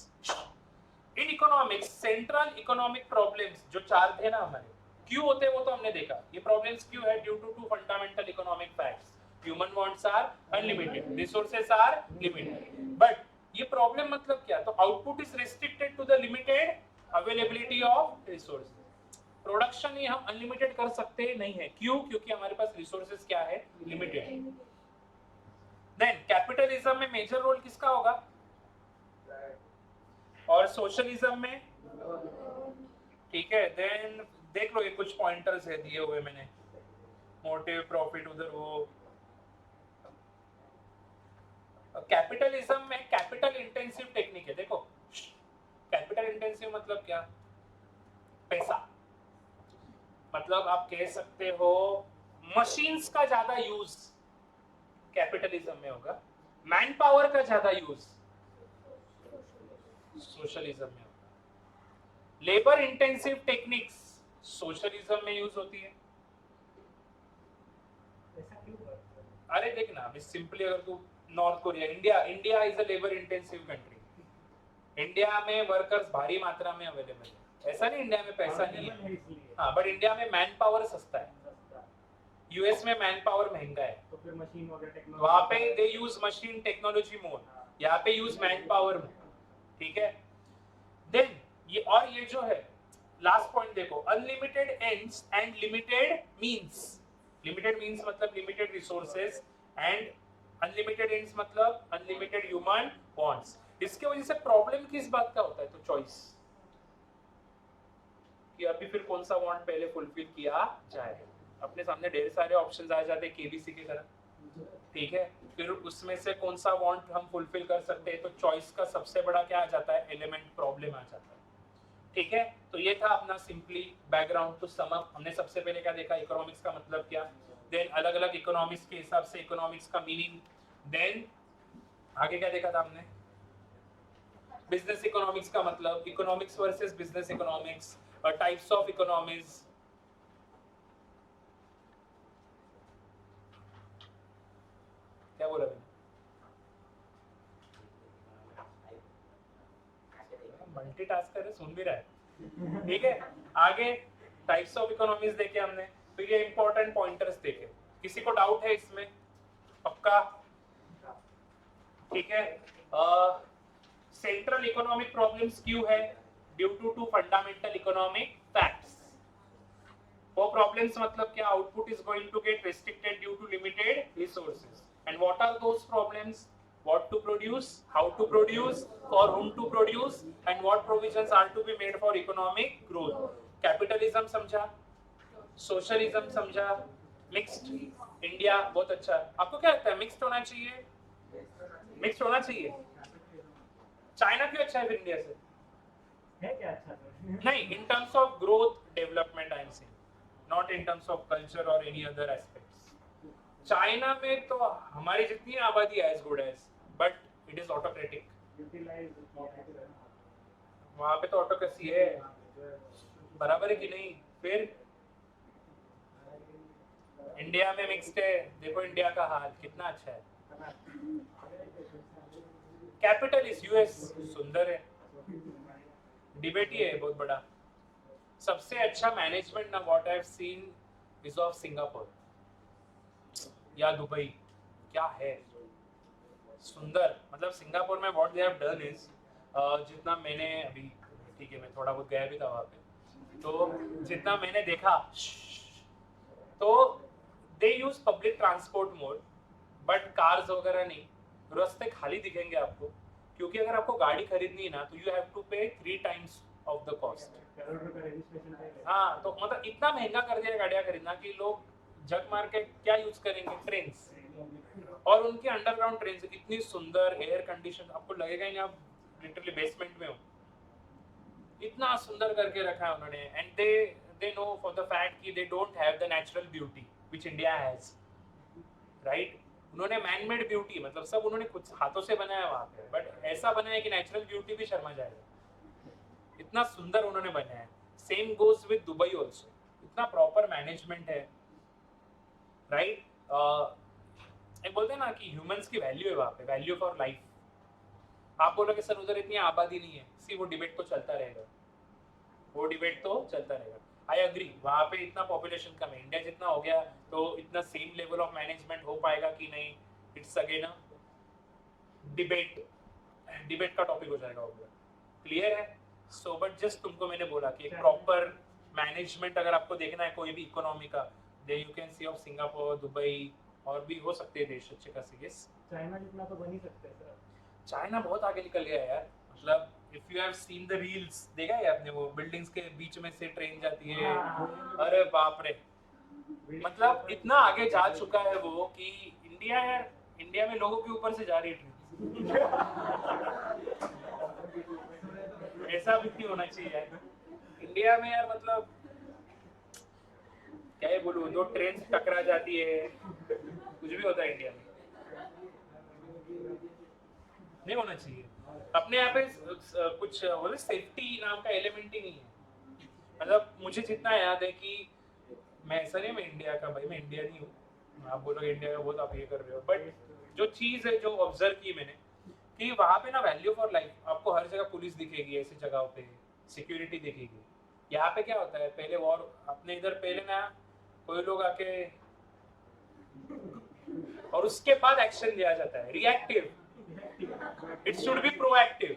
In economics central economic problems जो चार थे ना हमारे, क्यों होते हैं वो तो हमने देखा, ये प्रॉब्लम्स क्यों है, due to fundamental economic facts, human wants are unlimited, resources are limited, but ये प्रॉब्लम मतलब क्या, तो output is restricted to the limited availability of resources, production ही हम अनलिमिटेड कर सकते नहीं है, क्यों, क्योंकि हमारे पास रिसोर्सेज क्या है, लिमिटेड। देन कैपिटलिज्म में मेजर रोल किसका होगा, और सोशलिज्म में, ठीक है। देन देख लो ये कुछ पॉइंटर्स है दिए हुए मैंने, मोटिव, प्रॉफिट, उधर वो। कैपिटलिज्म में कैपिटल इंटेंसिव टेक्निक है, देखो कैपिटल इंटेंसिव मतलब क्या, पैसा, मतलब आप कह सकते हो मशीन्स का ज्यादा यूज कैपिटलिज्म में होगा, मैन पावर का ज्यादा यूज सोशलिज्म में होगा, लेबर इंटेंसिव टेक्निक्स सोशलिज्म में यूज होती है। ऐसा क्यों करते हैं? अरे देख ना, अभी सिंपली अगर तू north Korea, India is a labour intensive country, India में वर्कर्स भारी मात्रा में अवेलेबल है, ऐसा नहीं इंडिया में पैसा नहीं है, इसलिए हाँ, बट इंडिया में मैन पावर सस्ता है, सस्ता। यूएस में मैन पावर महंगा है, तो फिर मशीन वगैरह टेक्नोलॉजी वहां पे दे यूज मशीन टेक्नोलॉजी मोर, यहाँ पे यूज मैन पावर मोर, ठीक है। देन ये और ये जो है लास्ट पॉइंट देखो, unlimited ends and limited means, limited means मतलब limited resources and unlimited ends मतलब अनलिमिटेड ह्यूमन वांट्स। इसके वजह से प्रॉब्लम किस बात का होता है, तो चॉइस, कि अभी फिर कौन सा वांट पहले फुलफिल किया जाए, अपने सामने ढेर सारे ऑप्शंस आ जाते हैं केबीसी की तरह, ठीक है, फिर उसमें से कौन सा वांट हम फुलफिल कर सकते हैं, तो चॉइस का सबसे बड़ा क्या आ जाता है, एलिमेंट, प्रॉब्लम आ जाता है, ठीक है। तो ये था अपना simply background to sum up. हमने सबसे पहले क्या देखा, इकोनॉमिक्स का मतलब क्या, देन अलग अलग इकोनॉमिक्स के हिसाब से इकोनॉमिक्स का मीनिंग, देन आगे क्या देखा था हमने, बिजनेस इकोनॉमिक्स का मतलब, economics versus business economics, types of economics, क्या बोला मैंने, मल्टीटास्कर है, सुन भी रहा है, ठीक है। आगे टाइप्स ऑफ इकोनॉमीज देखे हमने, फिर ये इंपॉर्टेंट पॉइंटर्स देखे, किसी को डाउट है इसमें, पक्का, ठीक है। सेंट्रल इकोनॉमिक प्रॉब्लम्स क्यों है, due to fundamental economic facts, वो प्रॉब्लम्स मतलब क्या, output is going to get restricted due to limited resources, and what are those problems, what to produce, how to produce, for whom to produce, and what provisions are to be made for economic growth. Capitalism समझा, socialism समझा, mixed India बहुत अच्छा। आपको क्या लगता है mixed होना चाहिए, mixed होना चाहिए, चाइना क्यों अच्छा है फिर इंडिया से, है क्या अच्छा तो? नहीं, in terms of growth development I am saying, not in terms of culture or any other aspects। China में तो हमारी जितनी आबादी है as good as, but it is autocratic, utilise वहाँ पे तो ऑटोक्रेसी है, बराबर है कि नहीं, फिर इंडिया में मिक्स्ड है, देखो इंडिया का हाल कितना अच्छा है, कैपिटलिस्ट यूएस सुंदर है, डिबेट ही है बहुत बड़ा, सबसे अच्छा मैनेजमेंट ना what I have seen is of Singapore या दुबई, क्या है सुंदर, मतलब सिंगापुर में what they have done is, जितना मैंने अभी, ठीक है मैं थोड़ा बहुत गया भी था वहाँ पे, तो जितना मैंने देखा, तो they use public transport more, but cars वगैरह नहीं, रास्ते खाली दिखेंगे आपको, क्योंकि अगर आपको गाड़ी खरीदनी है ना तो यू हैव टू पे 3 times of the cost. Crore रुपए रजिस्ट्रेशन पे हाँ, तो मतलब इतना महंगा कर दिया गाड़ियाँ खरीदना कि लोग जग मार के क्या यूज करेंगे, ट्रेन्स। और उनकी अंडरग्राउंड ट्रेन इतनी सुंदर, एयर कंडीशन, आपको लगेगा ही नहीं आप लिटरली बेसमेंट में हो, इतना सुंदर करके रखा है उन्होंने। And they know for the fact कि they don't have the natural beauty which India has, right. उन्होंने मैन मेड ब्यूटी, मतलब सब उन्होंने खुद हाथों से बनाया वहाँ पे, बट ऐसा बनाया कि नेचुरल ब्यूटी भी शर्मा जाएगा, इतना सुंदर उन्होंने बनाया है। Same goes with Dubai also, इतना प्रॉपर मैनेजमेंट है, राइट। एक बोलते हैं ना कि ह्यूमंस की वैल्यू है वहाँ पे, वैल्यू फॉर लाइफ। आप बोलोगे सर उधर इतनी आबादी नहीं है, सी वो डिबेट तो चलता रहेगा, वो डिबेट तो चलता रहेगा। आई अग्री, वहाँ पे इतना पॉपुलेशन कम है, इंडिया जितना हो गया तो इतना सेम लेवल ऑफ मैनेजमेंट हो पाएगा कि नहीं, इट्स अगेन अ डिबेट का टॉपिक हो जाएगा वो, क्लियर है। सो बट जस्ट तुमको मैंने बोला कि एक प्रॉपर मैनेजमेंट अगर आपको देखना है कोई भी इकोनॉमी का, they you can see of Singapore, Dubai, और भी हो सकते हैं देश अच्छे खासे। यस, चाइना जितना तो बन ही सकते हैं सर। चाइना बहुत आगे निकल गया है यार, मतलब if you have seen the reels, देखा है आपने वो बिल्डिंग्स के बीच में से ट्रेन जाती है, अरे बाप रे, मतलब इतना आगे जा चुका है वो कि इंडिया यार, इंडिया में लोगों के ऊपर से जा रही है ट्रेन। ऐसा भी नहीं होना चाहिए यार इंडिया में यार, मतलब क्या ही बोलूं, दो ट्रेन टकरा जाती है, कुछ भी होता है इंडिया में, नहीं होना चाहिए। अपने यहाँ पे कुछ बोले सेफ्टी नाम का एलिमेंट ही नहीं है। मतलब मुझे जितना याद है कि मैं ऐसा नहीं, मैं इंडिया का भाई, मैं इंडिया नहीं हूँ, आप बोलोगे इंडिया का बहुत आप ये कर रहे हो, बट जो चीज़ है जो ऑब्जर्व की मैंने कि वहाँ पे ना वैल्यू फॉर लाइफ, आपको हर जगह पुलिस दिखेगी, ऐसी जगहों पे सिक्योरिटी दिखेगी। यहाँ पे क्या होता है, पहले वॉर अपने इधर पहले ना कोई लोग आके और उसके बाद एक्शन लिया जाता है, reactive, it should be proactive.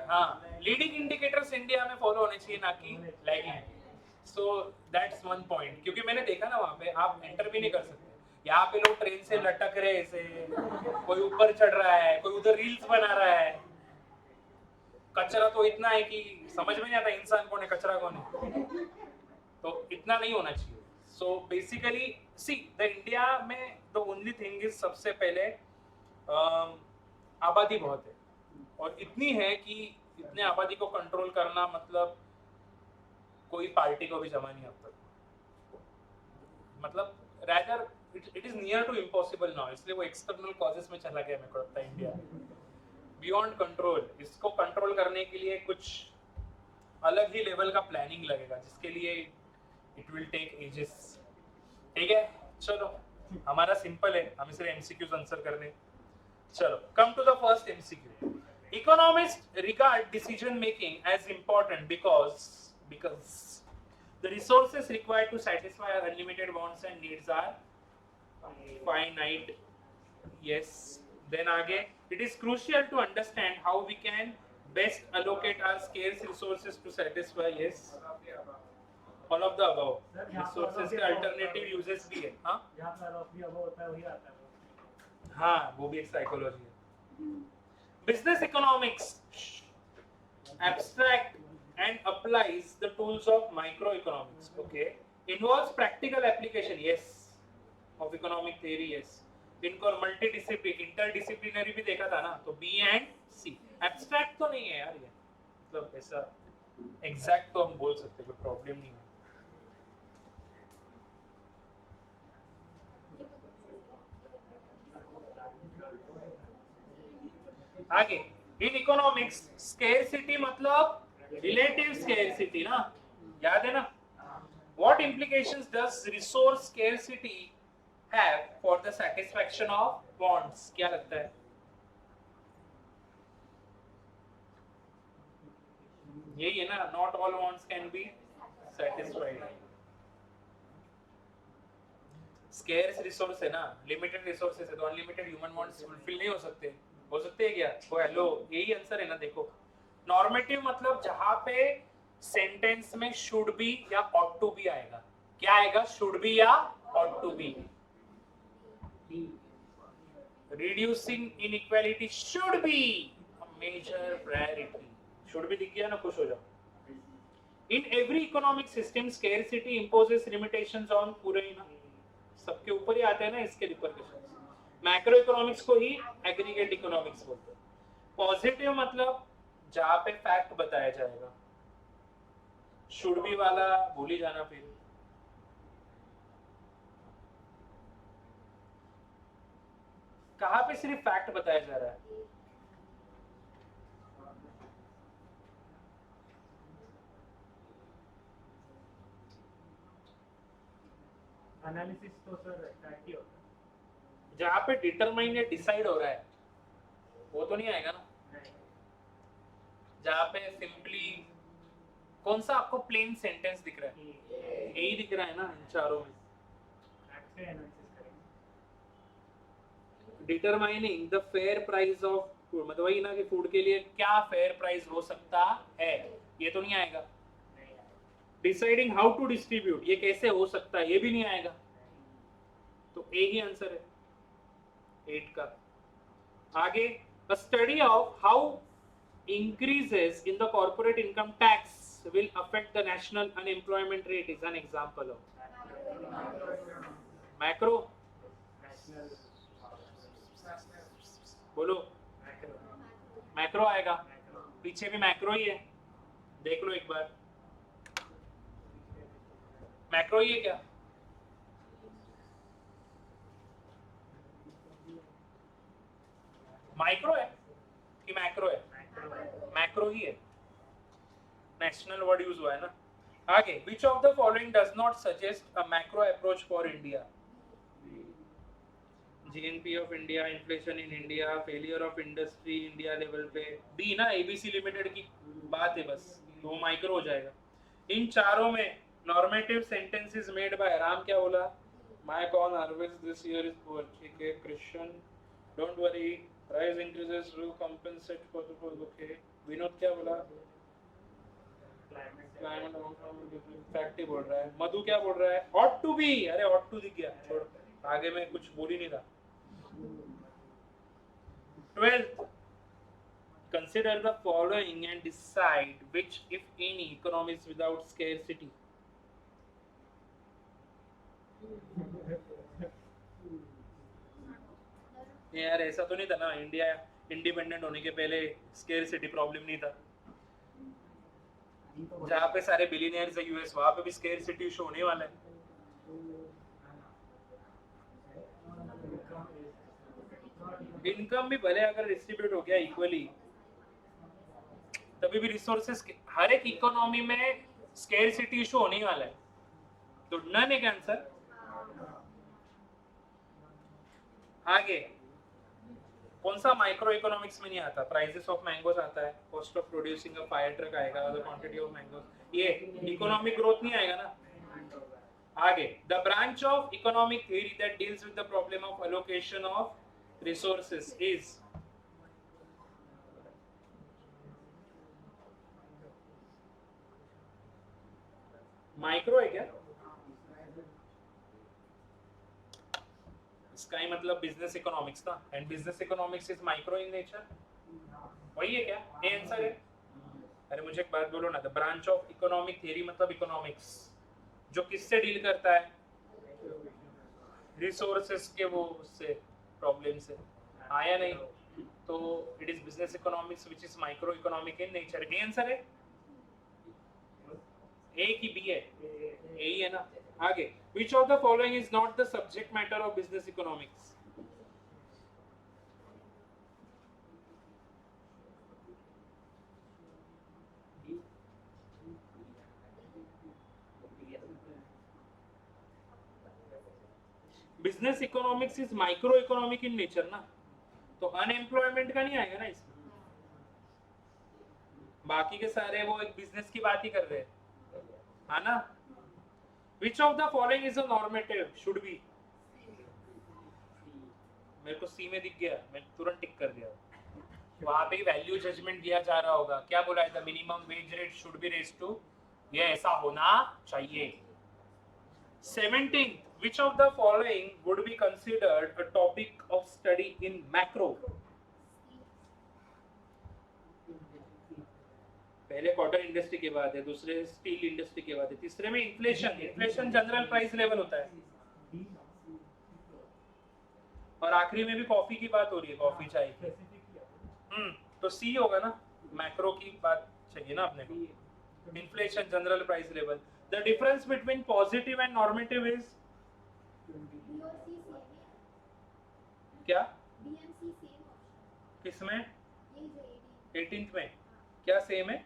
हाँ, लीडिंग इंडिकेटर्स इंडिया में फॉलो होने चाहिए, ना कि lagging. So that's one point, क्योंकि मैंने देखा ना वहाँ पे आप एंटर भी नहीं कर सकते, यहाँ पे लोग ट्रेन से लटक रहे ऐसे, कोई ऊपर चढ़ रहा है, कोई उधर रील्स बना रहा है। कचरा तो इतना है कि समझ में नहीं आता इंसान कौन है, कचरा कौन है, तो इतना नहीं होना चाहिए। So basically see the India में द ओनली थिंग इज, सबसे पहले आबादी बहुत है, और इतनी है कि इतने आबादी को कंट्रोल करना मतलब कोई पार्टी को भी जमा नहीं अब तक, मतलब rather it is near to impossible now, इसलिए वो एक्सटर्नल कॉजेस में चला गया मेरे को लगता है इंडिया, बियॉन्ड कंट्रोल। इसको कंट्रोल करने के लिए कुछ अलग ही लेवल का प्लानिंग लगेगा, जिसके लिए इट विल टेक एजेस। ठीक है, चलो हमारा सिंपल है, हमें सिर्फ एमसीक्यूज आंसर करने। चलो, come to the first MCQ. Economists regard decision making as important because the resources required to satisfy our unlimited wants and needs are finite. Yes. Then आगे, it is crucial to understand how we can best allocate our scarce resources to satisfy. Yes. All of the above. Resources के alternative uses भी है, हाँ? जहाँ पर ऑफ भी अबव होता है वही आता है। हाँ, वो भी एक साइकोलॉजी है। Business economics abstract and applies the tools of microeconomics. Okay, involves practical application. Yes, of economic theory. Yes, इनको multidisciplinary, interdisciplinary भी देखा था ना, तो B and C. Abstract तो नहीं है यार ये, मतलब ऐसा exact तो हम बोल सकते, कोई प्रॉब्लम नहीं है। आगे, इन इकोनॉमिक्स स्केर्सिटी मतलब रिलेटिव स्केर्सिटी ना, याद है ना? What implications does resource scarcity have for the satisfaction of wants? क्या लगता है? यही है ना, not all wants can be satisfied. Scarce resource है ना, limited resources है, तो unlimited human wants fulfill नहीं हो सकते हैं क्या? वो हेलो, यही आंसर है ना। देखो, नॉर्मेटिव मतलब जहां पे सेंटेंस में शुड बी या ऑट टू बी आएगा। क्या आएगा? शुड बी या ought to be. reducing inequality should be a major priority. should be दिख गया ना, खुश हो जाओ. In every economic system scarcity imposes limitations on पूरे ही ना, सबके ऊपर ही आते हैं ना इसके रिपरकशंस. मैक्रो इकोनॉमिक्स को ही एग्रीगेट इकोनॉमिक्स बोलते हैं. पॉजिटिव मतलब जहां पे फैक्ट बताया जाएगा. शुड बी वाला भूल ही जाना. फिर कहां पे सिर्फ फैक्ट बताया जा रहा है? एनालिसिस तो सर फैक्ट ही होता है. जहां पे डिटरमाइन या डिसाइड हो रहा है वो तो नहीं आएगा ना. जहां पे सिंपली कौन सा आपको प्लेन सेंटेंस दिख रहा है? यही दिख रहा है ना इन चारों में. फैक्ट से एनालिसिस करेंगे. Determining the fair price of food, मतलब वही ना कि फूड के लिए क्या फेयर प्राइस हो सकता है, ये तो नहीं आएगा. डिसाइडिंग हाउ टू डिस्ट्रीब्यूट, ये कैसे हो सकता है, ये भी नहीं आएगा. तो ए ही आंसर है 8 का. आगे, a study of how increases in the corporate income tax will affect the national unemployment rate is an example of macro. बोलो, मैक्रो आएगा. पीछे भी मैक्रो ही है, देख लो एक बार. मैक्रो ही है क्या? माइक्रो है कि मैक्रो है? मैक्रो ही है. नेशनल वर्ड यूज हुआ है ना. आगे, which of the following does not suggest a macro approach for India? GNP of India, inflation in India, failure of industry India level पे. B ना, ABC लिमिटेड की बात है बस, वो माइक्रो हो जाएगा. इन चारों में normative sentences made by Ram क्या बोला? My corn harvest this year is poor. ठीक है. Christian, don't worry, price increases will compensate for the full. Okay. Vinod क्या बोला? क्लाइमेट फैक्ट ही बोल रहा है. मधु क्या बोल रहा है? Ought to be. अरे ऑट टू दिख गया, छोड़, आगे में कुछ बोल ही नहीं रहा. 12th, consider the following and decide which, if any, economy is without scarcity. यार ऐसा तो नहीं था ना, इंडिया इंडिपेंडेंट होने के पहले स्केर्सिटी प्रॉब्लम नहीं था. जहाँ पे सारे बिलियनियर्स है यूएस, वहाँ पे भी स्केर्सिटी इशू होने वाला है. इनकम भी भले अगर डिस्ट्रीब्यूट हो गया इक्वली, तभी भी रिसोर्सेस हर एक इकोनॉमी में स्केर्सिटी इशू होने ही वाला है. तो नन एक आंसर. आगे, कौन सा माइक्रो इकोनॉमिक्स में नहीं आता? प्राइसेस ऑफ मैंगोस आता है, cost of producing a fire truck आएगा, द क्वांटिटी ऑफ मैंगोस. ये इकोनॉमिक ग्रोथ नहीं आएगा ना. आगे, the branch of economic theory that deals with the problem of allocation of resources is micro है क्या? इसका ही मतलब बिजनेस इकोनॉमिक्स था, and business economics is micro in nature. वही है क्या? ये आंसर है. अरे मुझे एक बात बोलो ना, the branch of economic theory मतलब इकोनॉमिक्स जो किससे डील करता है? रिसोर्सेस के वो उससे प्रॉब्लम से. आया नहीं तो it is business economics which is micro economic in nature. A answer है. ए की बी है? ए ही है ना. आगे, which of the following is not the subject matter of business economics? Business economics is micro economic in nature ना, तो अनएम्प्लॉयमेंट का नहीं आएगा ना इसमें. बाकी के सारे वो एक बिजनेस की बात ही कर रहे हैं, है ना. Which of the following is a normative? Should be. मेरे को सी में दिख गया, मैं तुरंत टिक कर दिया. वहां पे वैल्यू जजमेंट दिया जा रहा होगा. क्या बोला है? The minimum wage rate should be raised to, ये ऐसा होना चाहिए. 17th, Which of the following would be considered a topic of study in macro? पहले कॉटन इंडस्ट्री की बात है, दूसरे स्टील इंडस्ट्री की बात है, तीसरे में inflation. Inflation general price level होता है, और आखिरी में भी कॉफी की बात हो रही है, कॉफी चाय की। तो सी होगा ना, मैक्रो की बात चाहिए ना अपने को। Inflation general price level. The difference between positive and normative is क्या? किसमें? 18th में क्या सेम है?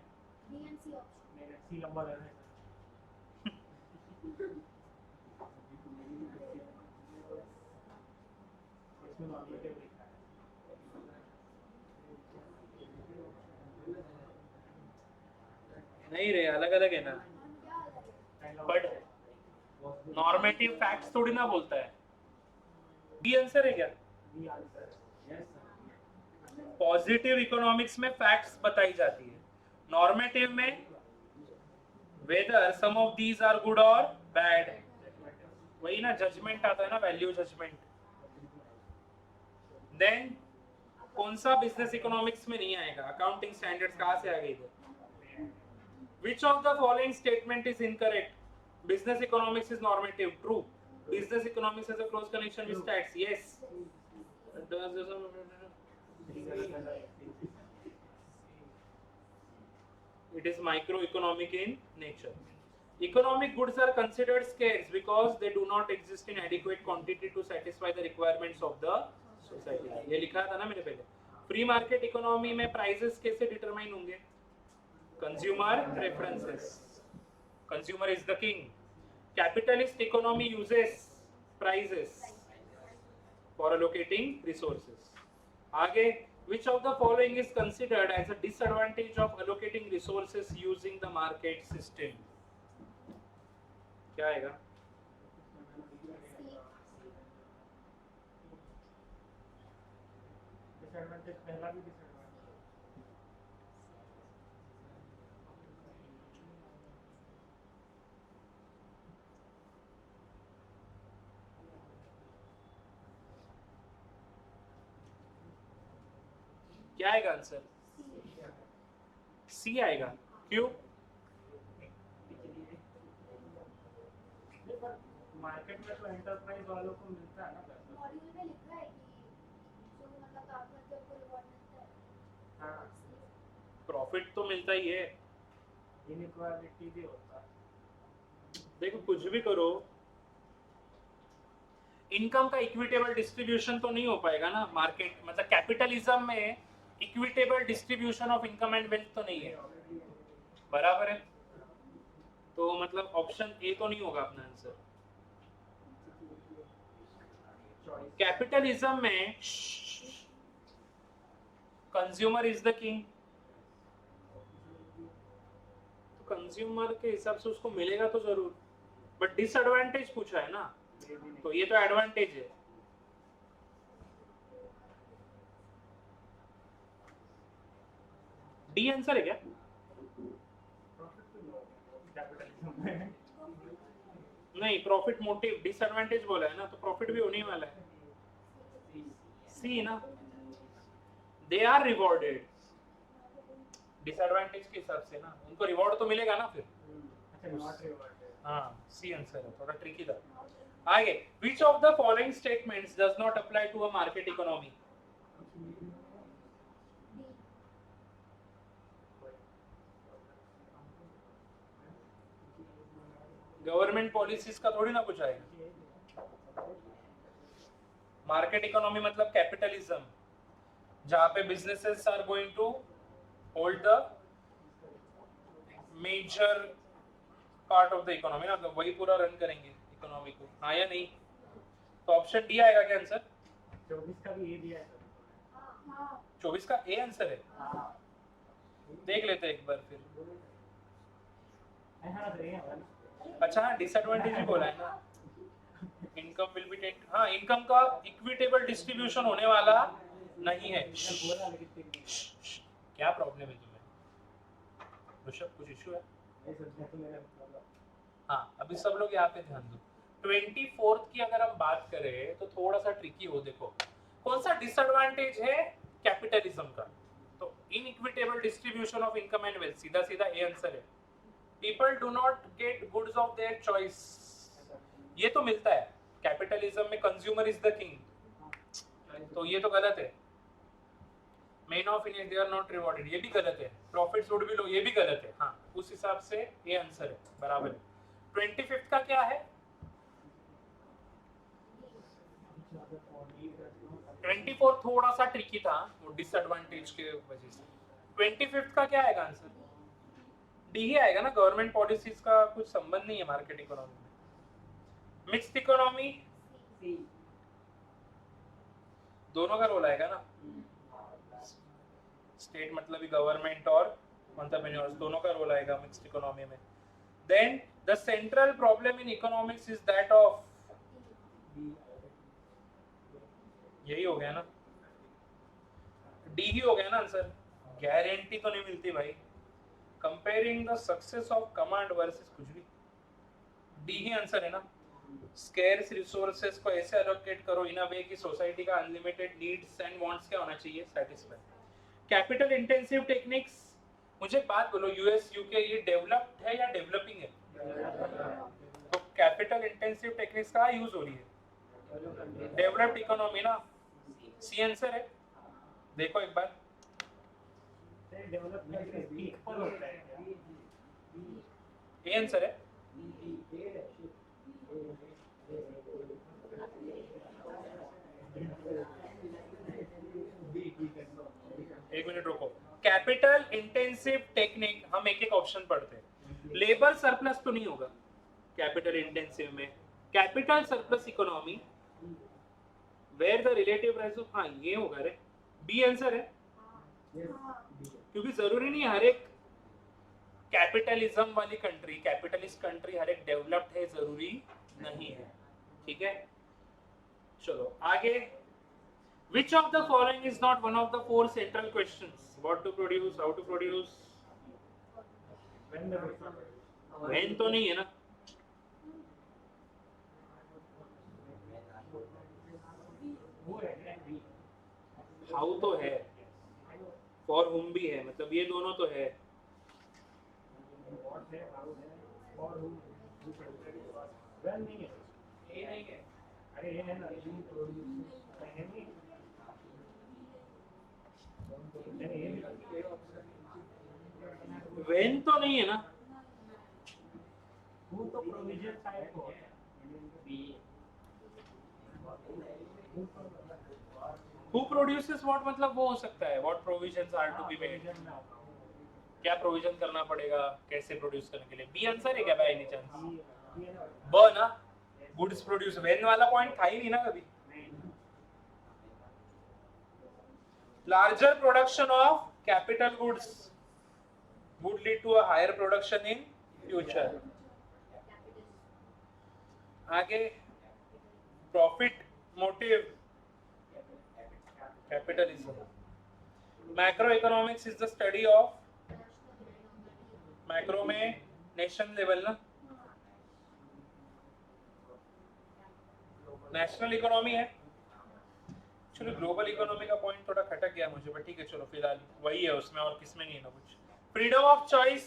सी लंबा रहना है। इसमें नॉर्मेटिव लिखा है। नहीं रे, अलग अलग है ना, बट नॉर्मेटिव फैक्ट्स थोड़ी ना बोलता है। बी आंसर है क्या? B answer. पॉजिटिव इकोनॉमिक्स में फैक्ट्स बताई जाती है, नॉर्मेटिव में whether some of these are good और बैड। वही ना, जजमेंट आता है ना, वैल्यू जजमेंट। देन कौन सा बिजनेस इकोनॉमिक्स में नहीं आएगा? अकाउंटिंग स्टैंडर्ड्स कहाँ से आ गई इधर? Which of the following statement is incorrect? Business economics is normative. True. Business economics has a close connection with stats. Yes. It is microeconomic in nature. Economic goods are considered scarce because they do not exist in adequate quantity to satisfy the requirements of the society. ये लिखा था ना मैंने पहले। फ्री मार्केट इकोनॉमी में प्राइसेस कैसे डिटरमाइन होंगे? Consumer preferences. Consumer is the king. Capitalist economy uses prices for allocating resources. आगे, which of the following is considered as a disadvantage of allocating resources using the market system? क्या आएगा? डिसएडवांटेज पहला भी डिसएडवांटेज। क्या आएगा आंसर? सी आएगा। क्यों? मार्केट में तो एंटरप्राइज वालों को मिलता है ना पैसा। मॉड्यूल में लिखा है कि जो मतलब काम करते हैं उनको रिवॉर्ड मिलता है। हाँ, प्रॉफिट तो मिलता ही है। इनइक्वालिटी भी होता है। देखो, कुछ भी करो, इनकम का इक्विटेबल डिस्ट्रीब्यूशन तो नहीं हो पाएगा ना मार्केट, मतलब कैपिटलिज्म में equitable distribution of income and wealth तो नहीं है, बराबर है? तो मतलब ऑप्शन ए तो नहीं होगा अपना आंसर। कैपिटलिज्म में कंज्यूमर इज द किंग, तो कंज्यूमर के हिसाब से उसको मिलेगा तो जरूर, बट डिसएडवांटेज पूछा है ना, तो ये तो एडवांटेज है। डी आंसर है क्या? नहीं, प्रॉफिट मोटिव, डिसएडवांटेज बोला है ना, तो प्रॉफिट भी होने वाला है। सी ना, दे आर रिवॉर्डेड डिसएडवांटेज के हिसाब से ना, उनको रिवॉर्ड तो मिलेगा ना फिर। अच्छा, नॉट रिवॉर्डेड। हाँ, सी आंसर है, थोड़ा ट्रिकी था। आगे, which of the following statements does not apply to a market economy? Government policies का थोड़ी ना कुछ आएगा। मार्केट इकोनॉमी मतलब कैपिटलिज्म, जहां पे businesses are going to hold the major part of the economy ना, मतलब वही पूरा रन करेंगे इकोनॉमी को। हाँ या नहीं? तो ऑप्शन डी आएगा क्या आंसर? 24 का भी ए दिया है। हाँ 24 का ए आंसर है। हाँ, देख लेते हैं एक बार फिर। हाँ तो ये है ना। अच्छा हाँ, डिसएडवांटेज ही बोला है ना, इनकम विल बी टेक। हाँ, इनकम का इक्विटेबल डिस्ट्रीब्यूशन होने वाला नहीं है। बोला लेकिन क्या प्रॉब्लम है तुम्हें ऋषभ? कुछ इशू है? नहीं समझा तो मेरा मतलब। हाँ, अभी सब लोग यहाँ पे ध्यान दो। 24th की अगर हम बात करें तो थोड़ा सा ट्रिकी हो। देखो कौन सा डिसएडवांटेज है कैपिटलिज्म का, तो inequitable distribution of income and wealth, सीधा सीधा ए आंसर है। People do not gate goods of their choice, ये तो मिलता है कैपिटलिज्म में, कंज्यूमर इज द किंग, तो ये तो गलत है। Men of India they are not rewarded, ये भी गलत है। प्रॉफिट्स वुड बी लो, ये भी गलत है। हाँ उस हिसाब से ये आंसर है, बराबर है। 25th का क्या है? 24 थोड़ा सा ट्रिकी था वो डिसएडवांटेज के वजह से। 25th का क्या आएगा आंसर? डी ही आएगा ना, गवर्नमेंट पॉलिसीज का कुछ संबंध नहीं है मार्केट इकोनॉमी में। मिक्स्ड इकोनॉमी दोनों का रोल आएगा ना, स्टेट मतलब ही गवर्नमेंट और एंटरप्रेन्योर्स, दोनों का रोल आएगा मिक्स्ड इकोनॉमी में। Then the central problem in economics is that of, यही हो गया ना, डी ही हो गया ना आंसर। गारंटी तो नहीं मिलती भाई, comparing the success of command versus कुछ भी, डी ही आंसर है ना। स्केर्स रिसोर्सेस को ऐसे एलोकेट करो इन अ वे कि सोसाइटी का अनलिमिटेड नीड्स एंड वांट्स क्या होना चाहिए, सेटिस्फाई। कैपिटल इंटेंसिव टेक्निक्स, मुझे एक बात बोलो, यूएस यूके ये डेवलप्ड है या डेवलपिंग है? तो कैपिटल इंटेंसिव टेक्निक्स का यूज हो रही है डेवलप्ड इकोनॉमी ना, सी आंसर है। देखो एक बार, डेवलपमेंट के पीक पर होता है क्या? ये आंसर है। एक मिनट रुको, कैपिटल इंटेंसिव टेक्निक हम एक एक ऑप्शन पढ़ते हैं। लेबर सरप्लस तो नहीं होगा कैपिटल इंटेंसिव में। Capital surplus economy where the relative price of, हाँ ये होगा रे, बी आंसर है। क्योंकि जरूरी नहीं हर एक कैपिटलिज्म वाली कंट्री, कैपिटलिस्ट कंट्री हर एक डेवलप्ड है, जरूरी नहीं है, ठीक है। चलो आगे, which of the following is not one of the four central questions? What to produce, how to produce? when तो नहीं है ना, how तो है, for whom भी है, मतलब ये दोनों तो है। वेल नहीं है, ये नहीं है, अरे ये है ना, है नहीं, when तो नहीं है ना, वो तो प्रोविजन टाइप हो है। who produces what मतलब वो हो सकता है what provisions are to be made, क्या प्रोविजन करना पड़ेगा कैसे प्रोड्यूस करने के लिए, बी आंसर है क्या बाय एनी चांस? ब ना, गुड्स प्रोड्यूस, व्हेन वाला पॉइंट था ही नहीं ना कभी। Larger production of capital goods would lead to a higher production in future. आगे profit motive capitalism. Macro economics is the study of, macro में नेशन लेवल ना, नेशनल इकोनॉमी है। चलो ग्लोबल इकोनॉमी का पॉइंट थोड़ा खटक गया मुझे, पर ठीक है चलो फिलहाल वही है उसमें, और किसमें नहीं है ना कुछ। Freedom of choice,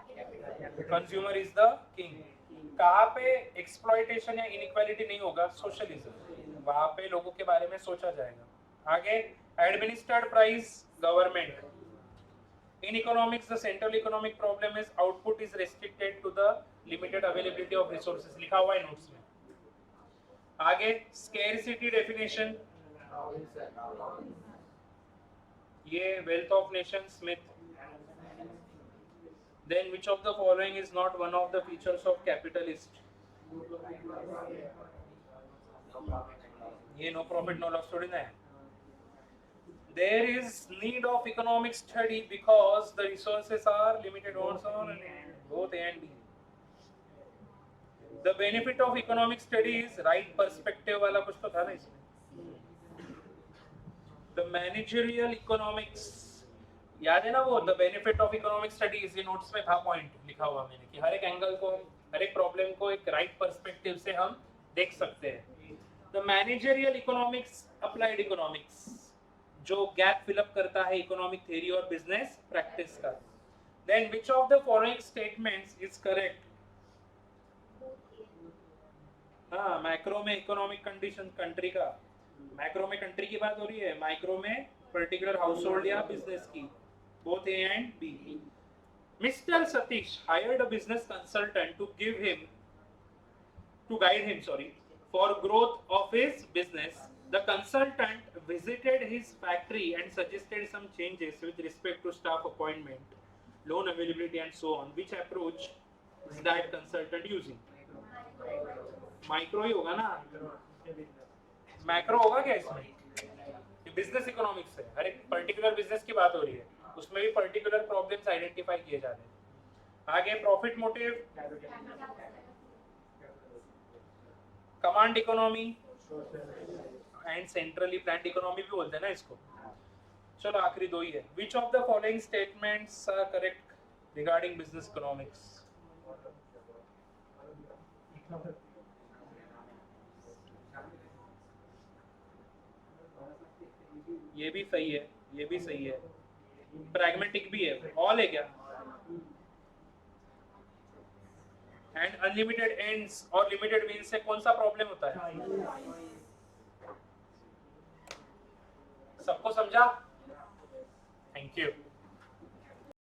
consumer is the king. कहाँ पे एक्सप्लॉइटेशन या इनइक्वालिटी नहीं होगा, सोशलिज्म, वहां पे लोगों के बारे में सोचा जाएगा। आगे administered price, government. In economics, the central economic problem is output is restricted to the limited availability of resources, लिखा हुआ है नोट्स में। आगे scarcity definition, ये wealth of nation, Smith। Then which of the following is not one of the features of capitalist? ये no profit no loss थोड़ी ना है। There is need of economic study because the resources are limited, both A and B. The benefit of economic study is right perspective वाला कुछ तो था ना इसमें। The managerial economics, याद है ना वो, the benefit of economic studies, ये नोट्स में था पॉइंट लिखा हुआ मैंने कि हर एक एंगल को हर एक प्रॉब्लम को एक राइट पर्सपेक्टिव से हम देख सकते हैं। The managerial economics, applied economics, जो गैप फिलअप करता है इकोनॉमिक थ्योरी और बिजनेस प्रैक्टिस का। Then which of the following statements is correct? हाँ, मैक्रो में इकोनॉमिक कंडीशन कंट्री का, मैक्रो में कंट्री की बात हो रही है, माइक्रो में पर्टिकुलर हाउस होल्ड या बिजनेस की, both A and B. Mr. Satish hired a business consultant to guide him, for growth of his business. The consultant visited his factory and suggested some changes with respect to staff appointment, loan availability, and so on. Which approach is that consultant using? Micro ही होगा ना, मैक्रो होगा क्या इसमें? बिजनेस इकोनॉमिक्स है, हर एक पर्टिकुलर बिजनेस की बात हो रही है, उसमें भी पर्टिकुलर प्रॉब्लम्स आइडेंटिफाई किए जा रहे हैं। आगे profit motive, command economy and centrally planned economy भी बोलते हैं ना इसको। चलो आखिरी दो ही है। Which of the following statements are correct regarding business economics? ये भी सही है, ये भी सही है, प्रैग्मेटिक भी है, ऑल है क्या? एंड अनलिमिटेड एंड्स और लिमिटेड मीन्स से कौन सा प्रॉब्लम होता है? सबको समझा? Thank you.